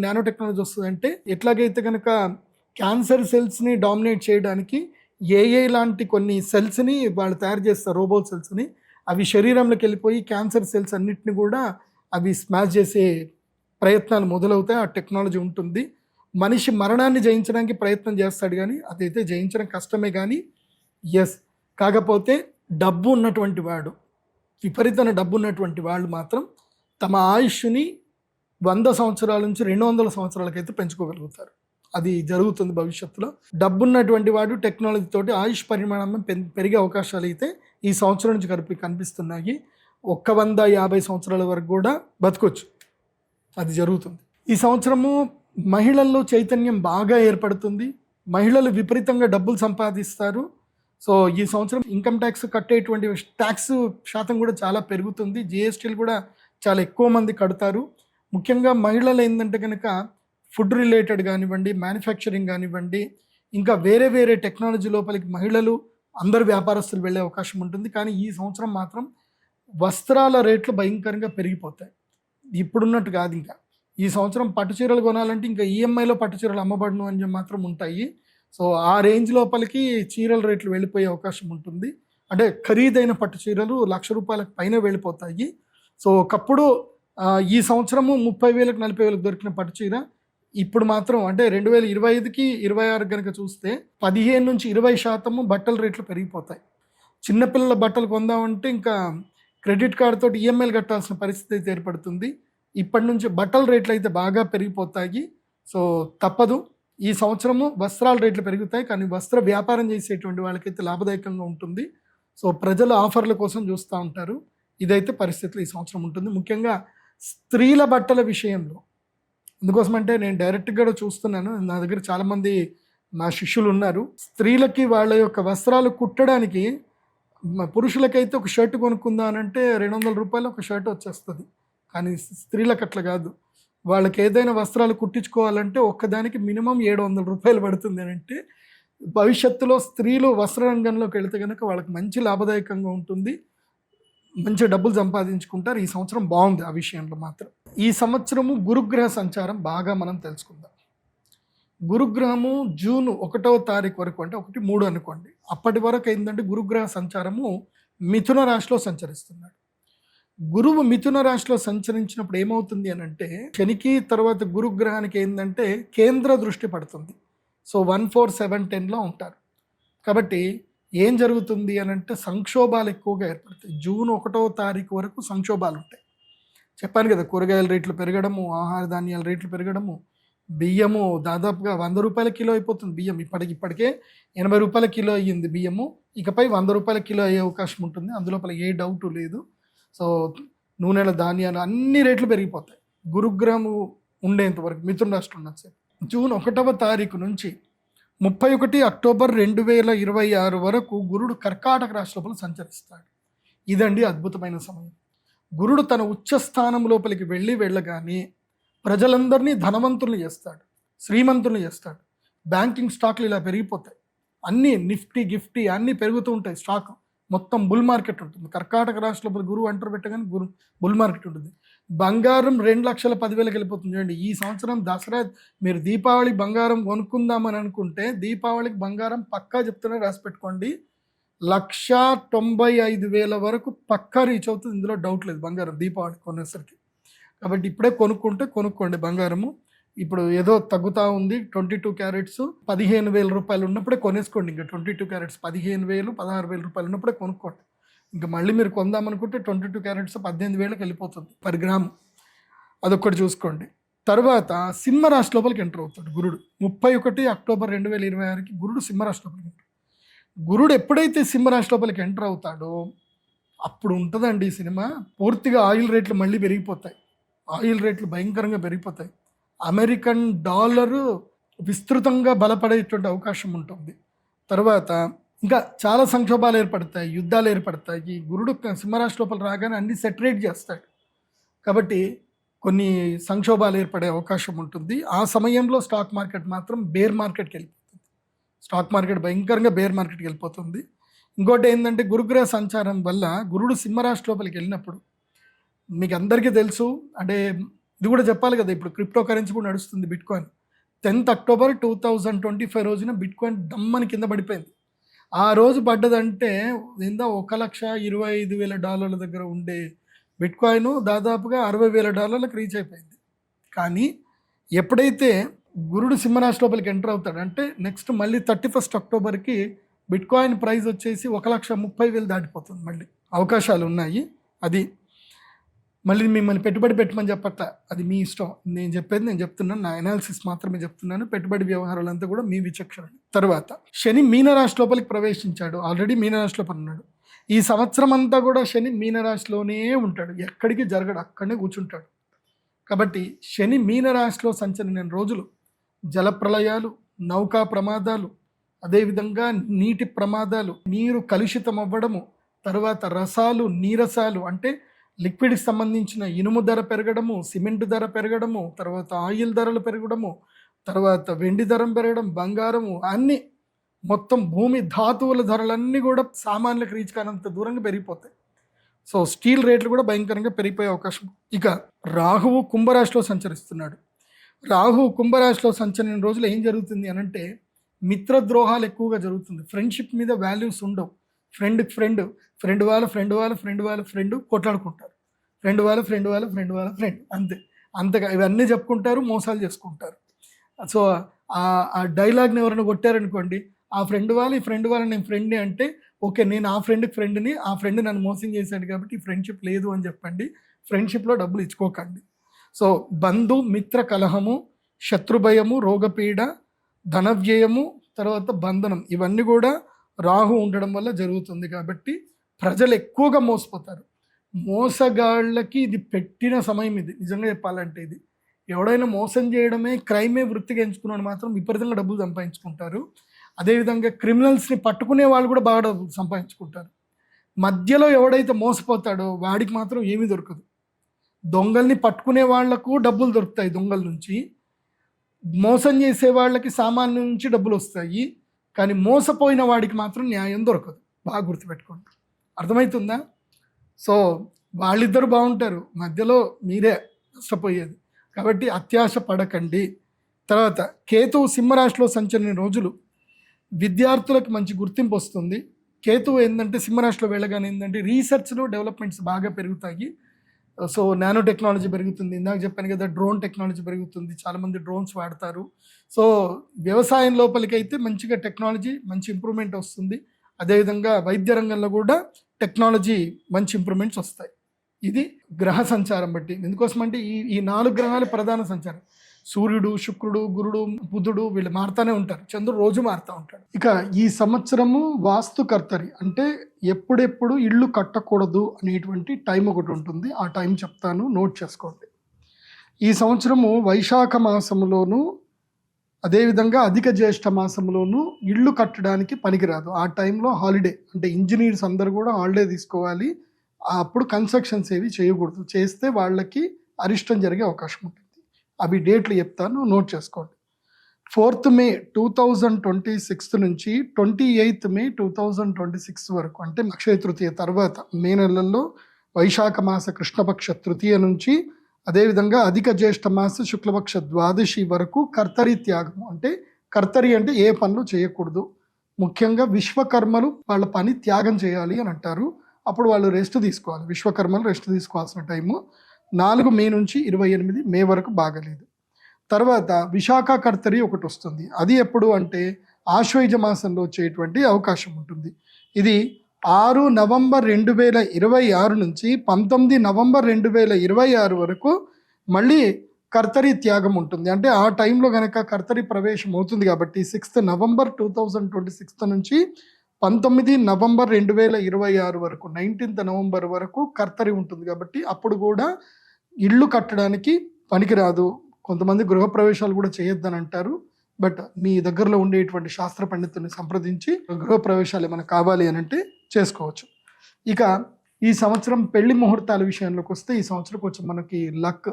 నానో టెక్నాలజీ వస్తుందంటే ఎట్లాగైతే కనుక క్యాన్సర్ సెల్స్ని డామినేట్ చేయడానికి ఏఐ లాంటి కొన్ని సెల్స్ని వాళ్ళు తయారు చేస్తారు, రోబో సెల్స్ని. అవి శరీరంలోకి వెళ్ళిపోయి క్యాన్సర్ సెల్స్ అన్నిటిని కూడా అవి స్మాష్ చేసే ప్రయత్నాలు మొదలవుతాయి. ఆ టెక్నాలజీ ఉంటుంది. మనిషి మరణాన్ని జయించడానికి ప్రయత్నం చేస్తాడు, కానీ అదైతే జయించడం కష్టమే. కానీ కాకపోతే డబ్బు ఉన్నటువంటి వాడు, విపరీతమైన డబ్బు ఉన్నటువంటి వాళ్ళు మాత్రం తమ ఆయుష్ని 100 సంవత్సరాల నుంచి 200 సంవత్సరాలకైతే పెంచుకోగలుగుతారు. అది జరుగుతుంది భవిష్యత్తులో. డబ్బున్నటువంటి వాడు టెక్నాలజీ తోటి ఆయుష్ పరిమాణం పెరిగే అవకాశాలు అయితే ఈ సంవత్సరం నుంచి కనిపిస్తున్నాయి. 150 సంవత్సరాల వరకు కూడా బతకొచ్చు. అది జరుగుతుంది. ఈ సంవత్సరము మహిళల్లో చైతన్యం బాగా ఏర్పడుతుంది. మహిళలు విపరీతంగా డబ్బులు సంపాదిస్తారు. సో ఈ సంవత్సరం ఇన్కమ్ ట్యాక్స్ కట్టేటువంటి ట్యాక్స్ శాతం కూడా చాలా పెరుగుతుంది. జిఎస్టీలు కూడా చాలా ఎక్కువ మంది కడతారు. ముఖ్యంగా మహిళలు ఏంటంటే కనుక ఫుడ్ రిలేటెడ్ కానివ్వండి, మ్యానుఫ్యాక్చరింగ్ కానివ్వండి, ఇంకా వేరే వేరే టెక్నాలజీ లోపలికి మహిళలు అందరు వ్యాపారస్తులు వెళ్ళే అవకాశం ఉంటుంది. కానీ ఈ సంవత్సరం మాత్రం వస్త్రాల రేట్లు భయంకరంగా పెరిగిపోతాయి. ఇప్పుడున్నట్టు కాదు. ఇంకా ఈ సంవత్సరం పట్టు చీరలు కొనాలంటే ఇంకా ఈఎంఐలో పట్టు చీరలు అమ్మబడును అని మాత్రం ఉంటాయి. సో ఆ రేంజ్ లోపలికి చీరల రేట్లు వెళ్ళిపోయే అవకాశం ఉంటుంది. అంటే ఖరీదైన పట్టు చీరలు ₹1,00,000 పైన వెళ్ళిపోతాయి. సో ఒకప్పుడు ఈ సంవత్సరము 30,000 40,000 దొరికిన పట్టు చీర ఇప్పుడు మాత్రం అంటే 2025కి 26 కనుక చూస్తే 15 నుంచి 20% బట్టల రేట్లు పెరిగిపోతాయి. చిన్నపిల్లల బట్టలు కొందామంటే ఇంకా క్రెడిట్ కార్డ్ తోటి ఈఎంఐలు కట్టాల్సిన పరిస్థితి అయితే ఏర్పడుతుంది. ఇప్పటి నుంచి బట్టల రేట్లు అయితే బాగా పెరిగిపోతాయి. సో తప్పదు. ఈ సంవత్సరము వస్త్రాల రేట్లు పెరుగుతాయి, కానీ వస్త్ర వ్యాపారం చేసేటువంటి వాళ్ళకైతే లాభదాయకంగా ఉంటుంది. సో ప్రజలు ఆఫర్ల కోసం చూస్తూ ఉంటారు. ఇదైతే పరిస్థితులు ఈ సంవత్సరం ఉంటుంది. ముఖ్యంగా స్త్రీల బట్టల విషయంలో ఎందుకోసమంటే నేను డైరెక్ట్గా కూడా చూస్తున్నాను. నా దగ్గర చాలామంది నా శిష్యులు ఉన్నారు. స్త్రీలకి వాళ్ళ యొక్క వస్త్రాలు కుట్టడానికి పురుషులకైతే ఒక షర్ట్ కొనుక్కుందానంటే ₹200 ఒక షర్ట్ వచ్చేస్తుంది. కానీ స్త్రీలకు అట్లా కాదు. వాళ్ళకి ఏదైనా వస్త్రాలు కుట్టించుకోవాలంటే ఒక్కదానికి మినిమం ₹700 పడుతుంది అని అంటే భవిష్యత్తులో స్త్రీలు వస్త్ర రంగంలోకి వెళితే కనుక వాళ్ళకి మంచి లాభదాయకంగా ఉంటుంది. మంచి డబ్బులు సంపాదించుకుంటారు. ఈ సంవత్సరం బాగుంది ఆ విషయంలో మాత్రం. ఈ సంవత్సరము గురుగ్రహ సంచారం బాగా మనం తెలుసుకుందాం. గురుగ్రహము జూన్ 1వ తారీఖు వరకు, అంటే 1-3 అనుకోండి, అప్పటి వరకు ఏంటంటే గురుగ్రహ సంచారము మిథున రాశిలో సంచరిస్తున్నాడు. గురువు మిథున రాశిలో సంచరించినప్పుడు ఏమవుతుంది అని అంటే శనికి తర్వాత గురుగ్రహానికి ఏంటంటే కేంద్ర దృష్టి పడుతుంది. సో 1, 4, 7, 10లో ఉంటారు. కాబట్టి ఏం జరుగుతుంది అని అంటే సంక్షోభాలు ఎక్కువగా ఏర్పడతాయి. జూన్ 1వ తారీఖు వరకు సంక్షోభాలు ఉంటాయి. చెప్పాను కదా, కూరగాయల రేట్లు పెరగడము, ఆహార ధాన్యాల రేట్లు పెరగడము, బియ్యము దాదాపుగా 100 రూపాయల కిలో అయిపోతుంది బియ్యం. ఇప్పటికే 80 రూపాయల కిలో అయ్యింది బియ్యము. ఇకపై 100 రూపాయల కిలో అయ్యే అవకాశం ఉంటుంది. అందులోపల ఏ డౌటు లేదు. సో నూనెల ధాన్యాలు అన్ని రేట్లు పెరిగిపోతాయి గురుగ్రహము ఉండేంత వరకు, మిథున రాశిలో ఉన్నది. జూన్ 1వ తారీఖు నుంచి 31 అక్టోబర్ 2026 వరకు గురుడు కర్కాటక రాశి లోపల సంచరిస్తాడు. ఇదండి అద్భుతమైన సమయం. గురుడు తన ఉచ్చ స్థానం లోపలికి వెళ్ళగానే ప్రజలందరినీ ధనవంతుల్ని చేస్తాడు, శ్రీమంతుల్ని చేస్తాడు. బ్యాంకింగ్ స్టాక్లు ఇలా పెరిగిపోతాయి. అన్నీ నిఫ్టీ గిఫ్టీ అన్నీ పెరుగుతూ ఉంటాయి. స్టాక్ మొత్తం బుల్ మార్కెట్ ఉంటుంది. కర్కాటక రాశి లోపల గురువు అంటర్ పెట్టగానే బుల్ మార్కెట్ ఉంటుంది. బంగారం 2,10,000 వెళ్ళిపోతుంది. చూడండి, ఈ సంవత్సరం దసరా మీరు దీపావళి బంగారం కొనుక్కుందామని అనుకుంటే దీపావళికి బంగారం పక్కా చెప్తున్నా, రాసి పెట్టుకోండి, 1,95,000 వరకు పక్కా రీచ్ అవుతుంది. ఇందులో డౌట్ లేదు బంగారం దీపావళి కొనేసరికి. కాబట్టి ఇప్పుడే కొనుక్కోండి బంగారము. ఇప్పుడు ఏదో తగ్గుతూ ఉంది. 22 క్యారెట్స్ 15,000 రూపాయలు ఉన్నప్పుడే కొనేసుకోండి. ఇంకా 22 క్యారెట్స్ 15,000 16,000 రూపాయలు ఉన్నప్పుడే కొనుక్కోండి. ఇంకా మళ్ళీ మీరు కొందామనుకుంటే 22 క్యారెట్స్ 18,000కి వెళ్ళిపోతుంది పర్ గ్రాము. అదొక్కటి చూసుకోండి. తర్వాత సింహరాశి లోపలికి ఎంటర్ అవుతాడు గురుడు. 31 అక్టోబర్ 2026కి గురుడు సింహరాశి లోపలికి ఎంటర్. గురుడు ఎప్పుడైతే సింహరాశి లోపలికి ఎంటర్ అవుతాడో అప్పుడు ఉంటుందండి ఈ సినిమా. పూర్తిగా ఆయిల్ రేట్లు మళ్ళీ పెరిగిపోతాయి. ఆయిల్ రేట్లు భయంకరంగా పెరిగిపోతాయి. అమెరికన్ డాలరు విస్తృతంగా బలపడేటువంటి అవకాశం ఉంటుంది. తర్వాత ఇంకా చాలా సంక్షోభాలు ఏర్పడతాయి, యుద్ధాలు ఏర్పడతాయి. గురుడు సింహరాశి లోపల రాగానే అన్ని సెటరేట్ చేస్తాడు. కాబట్టి కొన్ని సంక్షోభాలు ఏర్పడే అవకాశం ఉంటుంది. ఆ సమయంలో స్టాక్ మార్కెట్ మాత్రం బేర్ మార్కెట్కి వెళ్ళిపోతుంది. స్టాక్ మార్కెట్ భయంకరంగా బేర్ మార్కెట్కి వెళ్ళిపోతుంది. ఇంకోటి ఏంటంటే గురుగ్రహ సంచారం వల్ల గురుడు సింహరాశి లోపలికి వెళ్ళినప్పుడు మీకు అందరికీ తెలుసు, అంటే ఇది కూడా చెప్పాలి కదా, ఇప్పుడు క్రిప్టో కరెన్సీ కూడా నడుస్తుంది బిట్కాయిన్. 10th అక్టోబర్ 2025 రోజున బిట్కాయిన్ దమ్మని కింద పడిపోయింది. ఆ రోజు పడ్డదంటే $1,25,000 దగ్గర ఉండే బిట్కాయిన్ దాదాపుగా $60,000 రీచ్ అయిపోయింది. కానీ ఎప్పుడైతే గురుడు సింహరాశి లోపలికి ఎంటర్ అవుతాడు అంటే నెక్స్ట్ మళ్ళీ 31st అక్టోబర్కి బిట్కాయిన్ ప్రైస్ వచ్చేసి 1,30,000 దాటిపోతుంది. మళ్ళీ అవకాశాలు ఉన్నాయి. అది మళ్ళీ మిమ్మల్ని పెట్టుబడి పెట్టమని చెప్పట్ల, అది మీ ఇష్టం. నేను చెప్పేది నేను చెప్తున్నాను, నా అనాలిసిస్ మాత్రమే చెప్తున్నాను. పెట్టుబడి వ్యవహారాలంతా కూడా మీ విచక్షణ. తర్వాత శని మీనరాశి లోపలికి ప్రవేశించాడు. ఆల్రెడీ మీనరాశి లోపల ఉన్నాడు. ఈ సంవత్సరం అంతా కూడా శని మీనరాశిలోనే ఉంటాడు, ఎక్కడికి జరగడు, అక్కడనే కూర్చుంటాడు. కాబట్టి శని మీనరాశిలో సంచలన రోజులు జలప్రలయాలు, నౌకా ప్రమాదాలు, అదేవిధంగా నీటి ప్రమాదాలు, నీరు కలుషితం అవ్వడము, తర్వాత రసాలు నీరసాలు అంటే లిక్విడ్కి సంబంధించిన ఇనుము ధర పెరగడము, సిమెంట్ ధర పెరగడము, తర్వాత ఆయిల్ ధరలు పెరగడము, తర్వాత వెండి ధర పెరగడం, బంగారము, అన్నీ మొత్తం భూమి ధాతువుల ధరలన్నీ కూడా సామాన్యులకు రీచ్ కానంత దూరంగా పెరిగిపోతాయి. సో స్టీల్ రేట్లు కూడా భయంకరంగా పెరిగిపోయే అవకాశం. ఇక రాహువు కుంభరాశిలో సంచరిస్తున్నాడు. రాహువు కుంభరాశిలో సంచరిన రోజులు ఏం జరుగుతుంది అనంటే మిత్రద్రోహాలు ఎక్కువగా జరుగుతుంది. ఫ్రెండ్షిప్ మీద వాల్యూస్ ఉండవు. ఫ్రెండ్ కొట్లాడుకుంటారు. ఫ్రెండ్ అంతగా ఇవన్నీ చెప్పుకుంటారు, మోసాలు చేసుకుంటారు. సో ఆ డైలాగ్ని ఎవరైనా కొట్టారనుకోండి, ఆ ఫ్రెండ్ వాళ్ళ నేను ఫ్రెండ్ని అంటే ఓకే, నేను ఆ ఫ్రెండ్ని, ఆ ఫ్రెండ్ నన్ను మోసం చేశాడు కాబట్టి ఈ ఫ్రెండ్షిప్ లేదు అని చెప్పండి. ఫ్రెండ్షిప్లో డబ్బులు ఇచ్చుకోకండి. సో బంధు మిత్ర కలహము, శత్రుభయము, రోగపీడ, ధనవ్యయము, తర్వాత బంధనం, ఇవన్నీ కూడా రాహు ఉండడం వల్ల జరుగుతుంది. కాబట్టి ప్రజలు ఎక్కువగా మోసపోతారు. మోసగాళ్ళకి ఇది పెట్టిన సమయం. ఇది నిజంగా చెప్పాలంటే ఇది ఎవడైనా మోసం చేయడమే క్రైమే వృత్తిగా ఎంచుకున్నాడు మాత్రం విపరీతంగా డబ్బులు సంపాదించుకుంటారు. అదేవిధంగా క్రిమినల్స్ని పట్టుకునే వాళ్ళు కూడా బాగా డబ్బులు సంపాదించుకుంటారు. మధ్యలో ఎవడైతే మోసపోతాడో వాడికి మాత్రం ఏమీ దొరకదు. దొంగల్ని పట్టుకునే వాళ్లకు డబ్బులు దొరుకుతాయి, దొంగల నుంచి మోసం చేసే వాళ్ళకి సామాన్య నుంచి డబ్బులు వస్తాయి. కానీ మోసపోయిన వాడికి మాత్రం న్యాయం దొరకదు. బాగా గుర్తుపెట్టుకోండి, అర్థమవుతుందా? సో వాళ్ళిద్దరు బాగుంటారు, మధ్యలో మీరే నష్టపోయేది. కాబట్టి అత్యాశ పడకండి. తర్వాత కేతువు సింహరాశిలో సంచరిన రోజులు విద్యార్థులకు మంచి గుర్తింపు వస్తుంది. కేతువు ఏంటంటే సింహరాశిలో వెళ్ళగానే ఏంటంటే రీసెర్చ్లో డెవలప్మెంట్స్ బాగా పెరుగుతాయి. సో నానో టెక్నాలజీ పెరుగుతుంది. ఇందాక చెప్పాను కదా, డ్రోన్ టెక్నాలజీ పెరుగుతుంది. చాలామంది డ్రోన్స్ వాడతారు. సో వ్యవసాయం లోపలికైతే మంచిగా టెక్నాలజీ మంచి ఇంప్రూవ్మెంట్ వస్తుంది. అదేవిధంగా వైద్య రంగంలో కూడా టెక్నాలజీ మంచి ఇంప్రూవ్మెంట్స్ వస్తాయి. ఇది గ్రహ సంచారం బట్టి. ఎందుకోసం అంటే ఈ 4 గ్రహాలు ప్రధాన సంచారం. సూర్యుడు, శుక్రుడు, గురుడు, బుధుడు వీళ్ళు మారుతూనే ఉంటారు. చంద్రుడు రోజు మారుతూ ఉంటాడు. ఇక ఈ సంవత్సరము వాస్తు కర్తరి అంటే ఎప్పుడెప్పుడు ఇల్లు కట్టకూడదు అనేటువంటి టైం ఒకటి ఉంటుంది. ఆ టైం చెప్తాను, నోట్ చేసుకోండి. ఈ సంవత్సరము వైశాఖ మాసంలోను అదేవిధంగా అధిక జ్యేష్ఠ మాసంలోనూ ఇల్లు కట్టడానికి పనికిరాదు. ఆ టైంలో హాలిడే, అంటే ఇంజనీర్స్ అందరూ కూడా హాలిడే తీసుకోవాలి. అప్పుడు కన్స్ట్రక్షన్స్ ఏవి చేయకూడదు. చేస్తే వాళ్ళకి అరిష్టం జరిగే అవకాశం ఉంటుంది. అవి డేట్లు చెప్తాను, నోట్ చేసుకోండి. 4th మే 2026 నుంచి 28th మే 2026 వరకు, అంటే అక్షయ తృతీయ తర్వాత మే నెలల్లో వైశాఖ మాస కృష్ణపక్ష తృతీయ నుంచి అదేవిధంగా అధిక జ్యేష్ఠ మాస శుక్లపక్ష ద్వాదశి వరకు కర్తరి త్యాగము. అంటే కర్తరి అంటే ఏ పనులు చేయకూడదు. ముఖ్యంగా విశ్వకర్మలు వాళ్ళ పని త్యాగం చేయాలి అని అంటారు. అప్పుడు వాళ్ళు రెస్ట్ తీసుకోవాలి. విశ్వకర్మలు రెస్ట్ తీసుకోవాల్సిన టైము 4 మే నుంచి 28 మే వరకు బాగలేదు. తర్వాత విశాఖ కర్తరి ఒకటి వస్తుంది. అది ఎప్పుడు అంటే ఆశ్వయుజ మాసంలో వచ్చేటువంటి అవకాశం ఉంటుంది. ఇది 6 నవంబర్ 2026 నుంచి 19 నవంబర్ 2026 వరకు మళ్ళీ కర్తరి త్యాగం ఉంటుంది. అంటే ఆ టైంలో కనుక కర్తరి ప్రవేశం అవుతుంది కాబట్టి 6th నవంబర్ 2026 నుంచి 19 నవంబర్ 2026 వరకు 19th నవంబర్ వరకు కర్తరి ఉంటుంది. కాబట్టి అప్పుడు కూడా ఇల్లు కట్టడానికి పనికిరాదు. కొంతమంది గృహప్రవేశాలు కూడా చేయొద్దని అంటారు. బట్ మీ దగ్గరలో ఉండేటువంటి శాస్త్ర పండితుల్ని సంప్రదించి గృహప్రవేశాలు ఏమైనా కావాలి అని అంటే చేసుకోవచ్చు. ఇక ఈ సంవత్సరం పెళ్లి ముహూర్తాల విషయంలోకి వస్తే ఈ సంవత్సరం కొంచెం మనకి లక్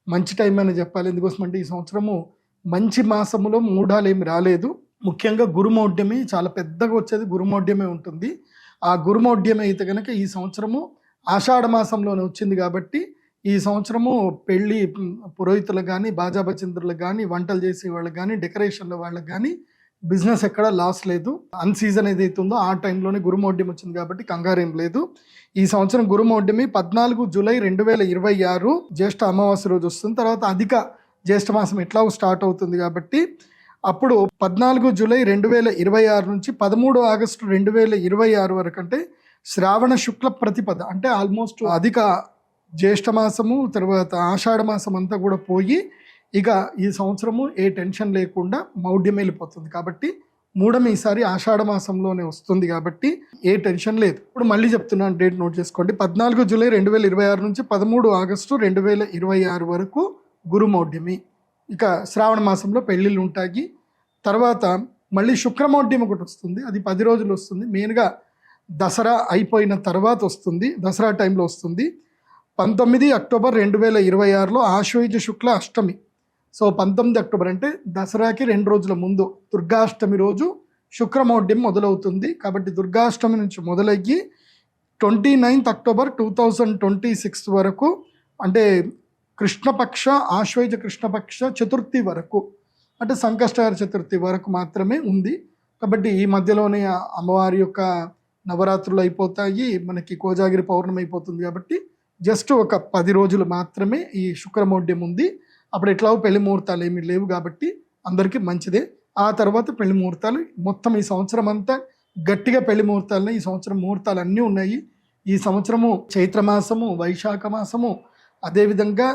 మంచి టైం అని చెప్పాలి. ఎందుకోసం అంటే ఈ సంవత్సరము మంచి మాసములో మూఢాలు ఏమి రాలేదు. ముఖ్యంగా గురుమౌఢ్యమి చాలా పెద్దగా వచ్చేది గురుమౌఢ్యమే ఉంటుంది. ఆ గురుమౌఢ్యమే అయితే కనుక ఈ సంవత్సరము ఆషాఢ మాసంలోనే వచ్చింది కాబట్టి ఈ సంవత్సరము పెళ్ళి పురోహితులకు కానీ, బాజాబచింద్రులకు కానీ, వంటలు చేసే వాళ్ళకి కానీ, డెకరేషన్ల వాళ్ళకి కానీ బిజినెస్ ఎక్కడ లాస్ లేదు. అన్ సీజన్ ఏదైతే ఉందో ఆ టైంలోనే గురుమౌఢ్యం వచ్చింది కాబట్టి కంగారేం లేదు. ఈ సంవత్సరం గురుమౌఢ్యమి 14 జూలై 2026 జ్యేష్ఠ అమావాస్య రోజు వస్తుంది. తర్వాత అధిక జ్యేష్ఠ మాసం ఎట్లా స్టార్ట్ అవుతుంది కాబట్టి అప్పుడు 14 జూలై 2026 నుంచి 13 ఆగస్టు 2026 వరకు, అంటే శ్రావణ శుక్ల ప్రతిపద, అంటే ఆల్మోస్ట్ అధిక జ్యేష్ఠ మాసము తర్వాత ఆషాఢ మాసం అంతా కూడా పోయి ఇక ఈ సంవత్సరము ఏ టెన్షన్ లేకుండా మౌఢ్యం వెళ్ళిపోతుంది. కాబట్టి మూఢం ఈసారి ఆషాఢ మాసంలోనే వస్తుంది కాబట్టి ఏ టెన్షన్ లేదు. ఇప్పుడు మళ్ళీ చెప్తున్నాను, డేట్ నోట్ చేసుకోండి. 14 జూలై 2026 నుంచి 13 ఆగస్టు 2026 వరకు గురుమౌఢ్యమి. ఇక శ్రావణ మాసంలో పెళ్ళిళ్ళు ఉంటాయి. తర్వాత మళ్ళీ శుక్రమౌఢ్యం ఒకటి వస్తుంది. అది 10 రోజులు వస్తుంది. మెయిన్గా దసరా అయిపోయిన తర్వాత వస్తుంది. దసరా టైంలో వస్తుంది. 19 అక్టోబర్ 2026లో ఆశ్వయుజ శుక్ల అష్టమి. సో 19 అక్టోబర్ అంటే దసరాకి 2 రోజుల ముందు దుర్గాష్టమి రోజు శుక్రమౌఢ్యం మొదలవుతుంది. కాబట్టి దుర్గాష్టమి నుంచి మొదలయ్యి 29th అక్టోబర్ 2026 వరకు, అంటే కృష్ణపక్ష ఆశ్వయుజ కృష్ణపక్ష చతుర్థి వరకు, అంటే సంకష్టహర చతుర్థి వరకు మాత్రమే ఉంది. కాబట్టి ఈ మధ్యలోనే అమ్మవారి యొక్క నవరాత్రులు అయిపోతాయి, మనకి కోజాగిరి పౌర్ణమి అయిపోతుంది. కాబట్టి జస్ట్ ఒక 10 రోజులు మాత్రమే ఈ శుక్రమౌఢ్యం ఉంది. అప్పుడు ఎట్లా పెళ్లి ముహూర్తాలు ఏమీ లేవు కాబట్టి అందరికీ మంచిదే. ఆ తర్వాత పెళ్లి ముహూర్తాలు మొత్తం ఈ సంవత్సరం అంతా గట్టిగా పెళ్లి ముహూర్తాలని, ఈ సంవత్సరం ముహూర్తాలు అన్నీ ఉన్నాయి. ఈ సంవత్సరము చైత్రమాసము, వైశాఖ మాసము, అదేవిధంగా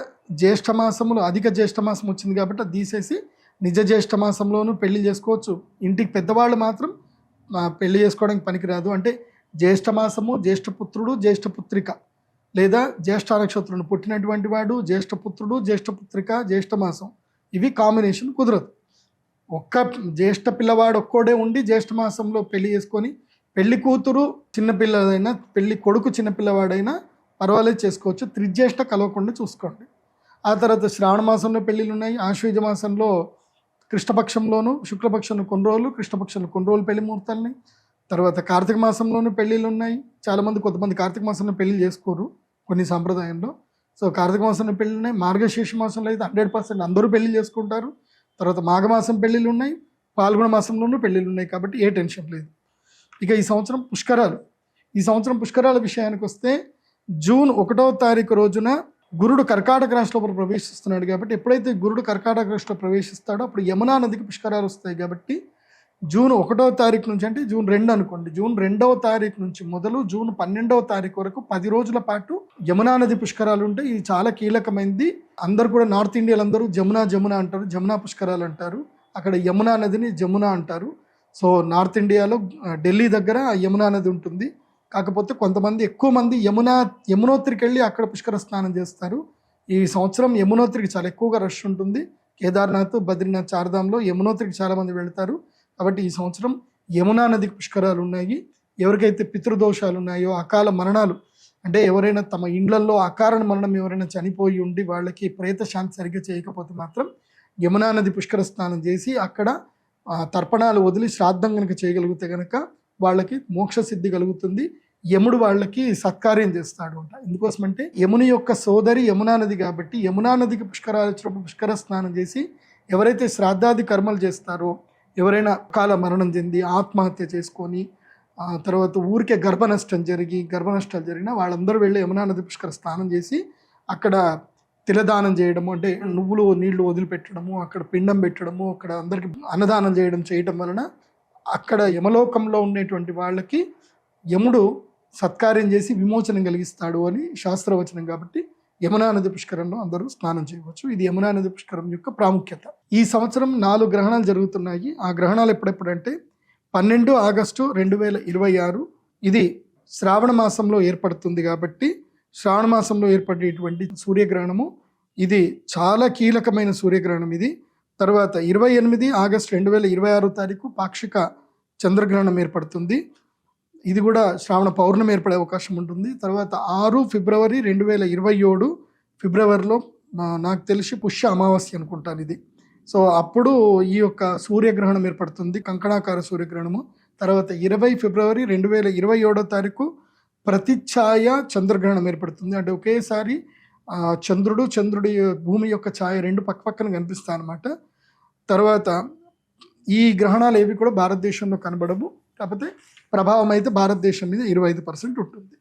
జ్యేష్ఠ మాసములు, అధిక జ్యేష్ఠ మాసం వచ్చింది కాబట్టి అది తీసేసి నిజ జ్యేష్ఠ మాసంలోనూ పెళ్లి చేసుకోవచ్చు. ఇంటికి పెద్దవాళ్ళు మాత్రం పెళ్లి చేసుకోవడానికి పనికిరాదు. అంటే జ్యేష్ఠ మాసము, జ్యేష్ఠపుత్రుడు, జ్యేష్ఠపుత్రిక లేదా జ్యేష్ఠ నక్షత్రుని పుట్టినటువంటి వాడు, జ్యేష్ఠపుత్రుడు, జ్యేష్ఠపుత్రిక, జ్యేష్ఠ మాసం, ఇవి కాంబినేషన్ కుదరదు. ఒక్క జ్యేష్ఠ పిల్లవాడు ఒక్కోడే ఉండి జ్యేష్ఠ మాసంలో పెళ్లి చేసుకొని పెళ్లి కూతురు చిన్నపిల్లదైనా పెళ్లి కొడుకు చిన్నపిల్లవాడైనా పర్వాలేదు చేసుకోవచ్చు. త్రిజ్యేష్ఠ కలవకుండా చూసుకోండి. ఆ తర్వాత శ్రావణ మాసంలో పెళ్ళిళ్ళు ఉన్నాయి. ఆశ్వయుజ మాసంలో కృష్ణపక్షంలోను శుక్లపక్షంలో కొన్ని రోజులు, కృష్ణపక్షంలో కొన్ని రోజులు పెళ్లి ముహూర్తాలని. తర్వాత కార్తీక మాసంలోనూ పెళ్ళిళ్ళు ఉన్నాయి. చాలామంది కొంతమంది కార్తీక మాసంలో పెళ్లి చేసుకోరు కొన్ని సాంప్రదాయంలో. సో కార్తీక మాసంలో పెళ్ళి ఉన్నాయి. మార్గశీర్ష మాసంలో అయితే 100% అందరూ పెళ్లి చేసుకుంటారు. తర్వాత మాఘమాసం పెళ్ళిళ్ళు ఉన్నాయి, పాల్గొన మాసంలోనూ పెళ్ళిళ్ళు ఉన్నాయి. కాబట్టి ఏ టెన్షన్ లేదు. ఇక ఈ సంవత్సరం పుష్కరాలు. ఈ సంవత్సరం పుష్కరాల విషయానికి వస్తే జూన్ 1వ తారీఖు రోజున గురుడు కర్కాటక రాశిలో ప్రవేశిస్తున్నాడు. కాబట్టి ఎప్పుడైతే గురుడు కర్కాటక రాశిలో ప్రవేశిస్తాడో అప్పుడు యమునా నదికి పుష్కరాలు వస్తాయి. కాబట్టి జూన్ 1వ తారీఖు నుంచి, అంటే జూన్ 2 అనుకోండి, జూన్ 2వ తారీఖు నుంచి మొదలు జూన్ 12వ తారీఖు వరకు 10 రోజుల పాటు యమునా నది పుష్కరాలు ఉంటాయి. ఇది చాలా కీలకమైనది. అందరు కూడా నార్త్ ఇండియాలో అందరూ జమునా అంటారు, జమునా పుష్కరాలు అంటారు. అక్కడ యమునా నదిని జమునా అంటారు. సో నార్త్ ఇండియాలో ఢిల్లీ దగ్గర యమునా నది ఉంటుంది. కాకపోతే కొంతమంది, ఎక్కువ మంది యమునోత్రికి వెళ్ళి అక్కడ పుష్కర స్నానం చేస్తారు. ఈ సంవత్సరం యమునోత్రికి చాలా ఎక్కువగా రష్ ఉంటుంది. కేదార్నాథ్, బద్రీనాథ్, చార్ధామ్లో యమునోత్రికి చాలా మంది వెళ్తారు. కాబట్టి ఈ సంవత్సరం యమునా నదికి పుష్కరాలు ఉన్నాయి. ఎవరికైతే పితృదోషాలు ఉన్నాయో, అకాల మరణాలు, అంటే ఎవరైనా తమ ఇండ్లల్లో అకారణ మరణం ఎవరైనా చనిపోయి ఉండి వాళ్ళకి ప్రేత శాంతి సరిగ్గా చేయకపోతే మాత్రం యమునా నది పుష్కర స్నానం చేసి అక్కడ తర్పణాలు వదిలి శ్రాద్ధం కనుక చేయగలిగితే కనుక వాళ్ళకి మోక్ష సిద్ధి కలుగుతుంది. యముడు వాళ్ళకి సత్కార్యం చేస్తాడు అంట. ఎందుకోసమంటే యముని యొక్క సోదరి యమునా నది కాబట్టి యమునా నదికి పుష్కరాలు వచ్చినప్పుడు పుష్కర స్నానం చేసి ఎవరైతే శ్రాద్ధాది కర్మలు చేస్తారో, ఎవరైనా అకాల మరణం చెంది ఆత్మహత్య చేసుకొని తర్వాత ఊరికే గర్భనష్టాలు జరిగినా వాళ్ళందరూ వెళ్ళి యమునా నది పుష్కర స్నానం చేసి అక్కడ తిలదానం చేయడము, అంటే నువ్వులు నీళ్లు వదిలిపెట్టడము, అక్కడ పిండం పెట్టడము, అక్కడ అందరికి అన్నదానం చేయడం వలన అక్కడ యమలోకంలో ఉండేటువంటి వాళ్ళకి యముడు సత్కార్యం చేసి విమోచనం కలిగిస్తాడు అని శాస్త్రవచనం. కాబట్టి యమునా నది పుష్కరంలో అందరూ స్నానం చేయవచ్చు. ఇది యమునా నది పుష్కరం యొక్క ప్రాముఖ్యత. ఈ సంవత్సరం 4 గ్రహణాలు జరుగుతున్నాయి. ఆ గ్రహణాలు ఎప్పుడెప్పుడంటే 12 ఆగస్టు 2026. ఇది శ్రావణ మాసంలో ఏర్పడుతుంది. కాబట్టి శ్రావణ మాసంలో ఏర్పడేటువంటి సూర్యగ్రహణము ఇది చాలా కీలకమైన సూర్యగ్రహణం ఇది. తర్వాత 28 ఆగస్టు 2026 తారీఖు పాక్షిక చంద్రగ్రహణం ఏర్పడుతుంది. ఇది కూడా శ్రావణ పౌర్ణమి ఏర్పడే అవకాశం ఉంటుంది. తర్వాత 6 ఫిబ్రవరి 2027 ఫిబ్రవరిలో నాకు తెలిసి పుష్య అమావాస్య అనుకుంటాను ఇది. సో అప్పుడు ఈ యొక్క సూర్యగ్రహణం ఏర్పడుతుంది, కంకణాకార సూర్యగ్రహణము. తర్వాత 20 ఫిబ్రవరి 2027 తారీఖు ప్రతిఛాయ చంద్రగ్రహణం ఏర్పడుతుంది. అంటే ఒకేసారి చంద్రుడి భూమి యొక్క ఛాయ రెండు పక్కన కనిపిస్తాయి అన్నమాట. తర్వాత ఈ గ్రహణాలు ఏవి కూడా భారతదేశంలో కనబడవు. కాకపోతే ప్రభావం అయితే భారతదేశం మీద 25% ఉంటుంది.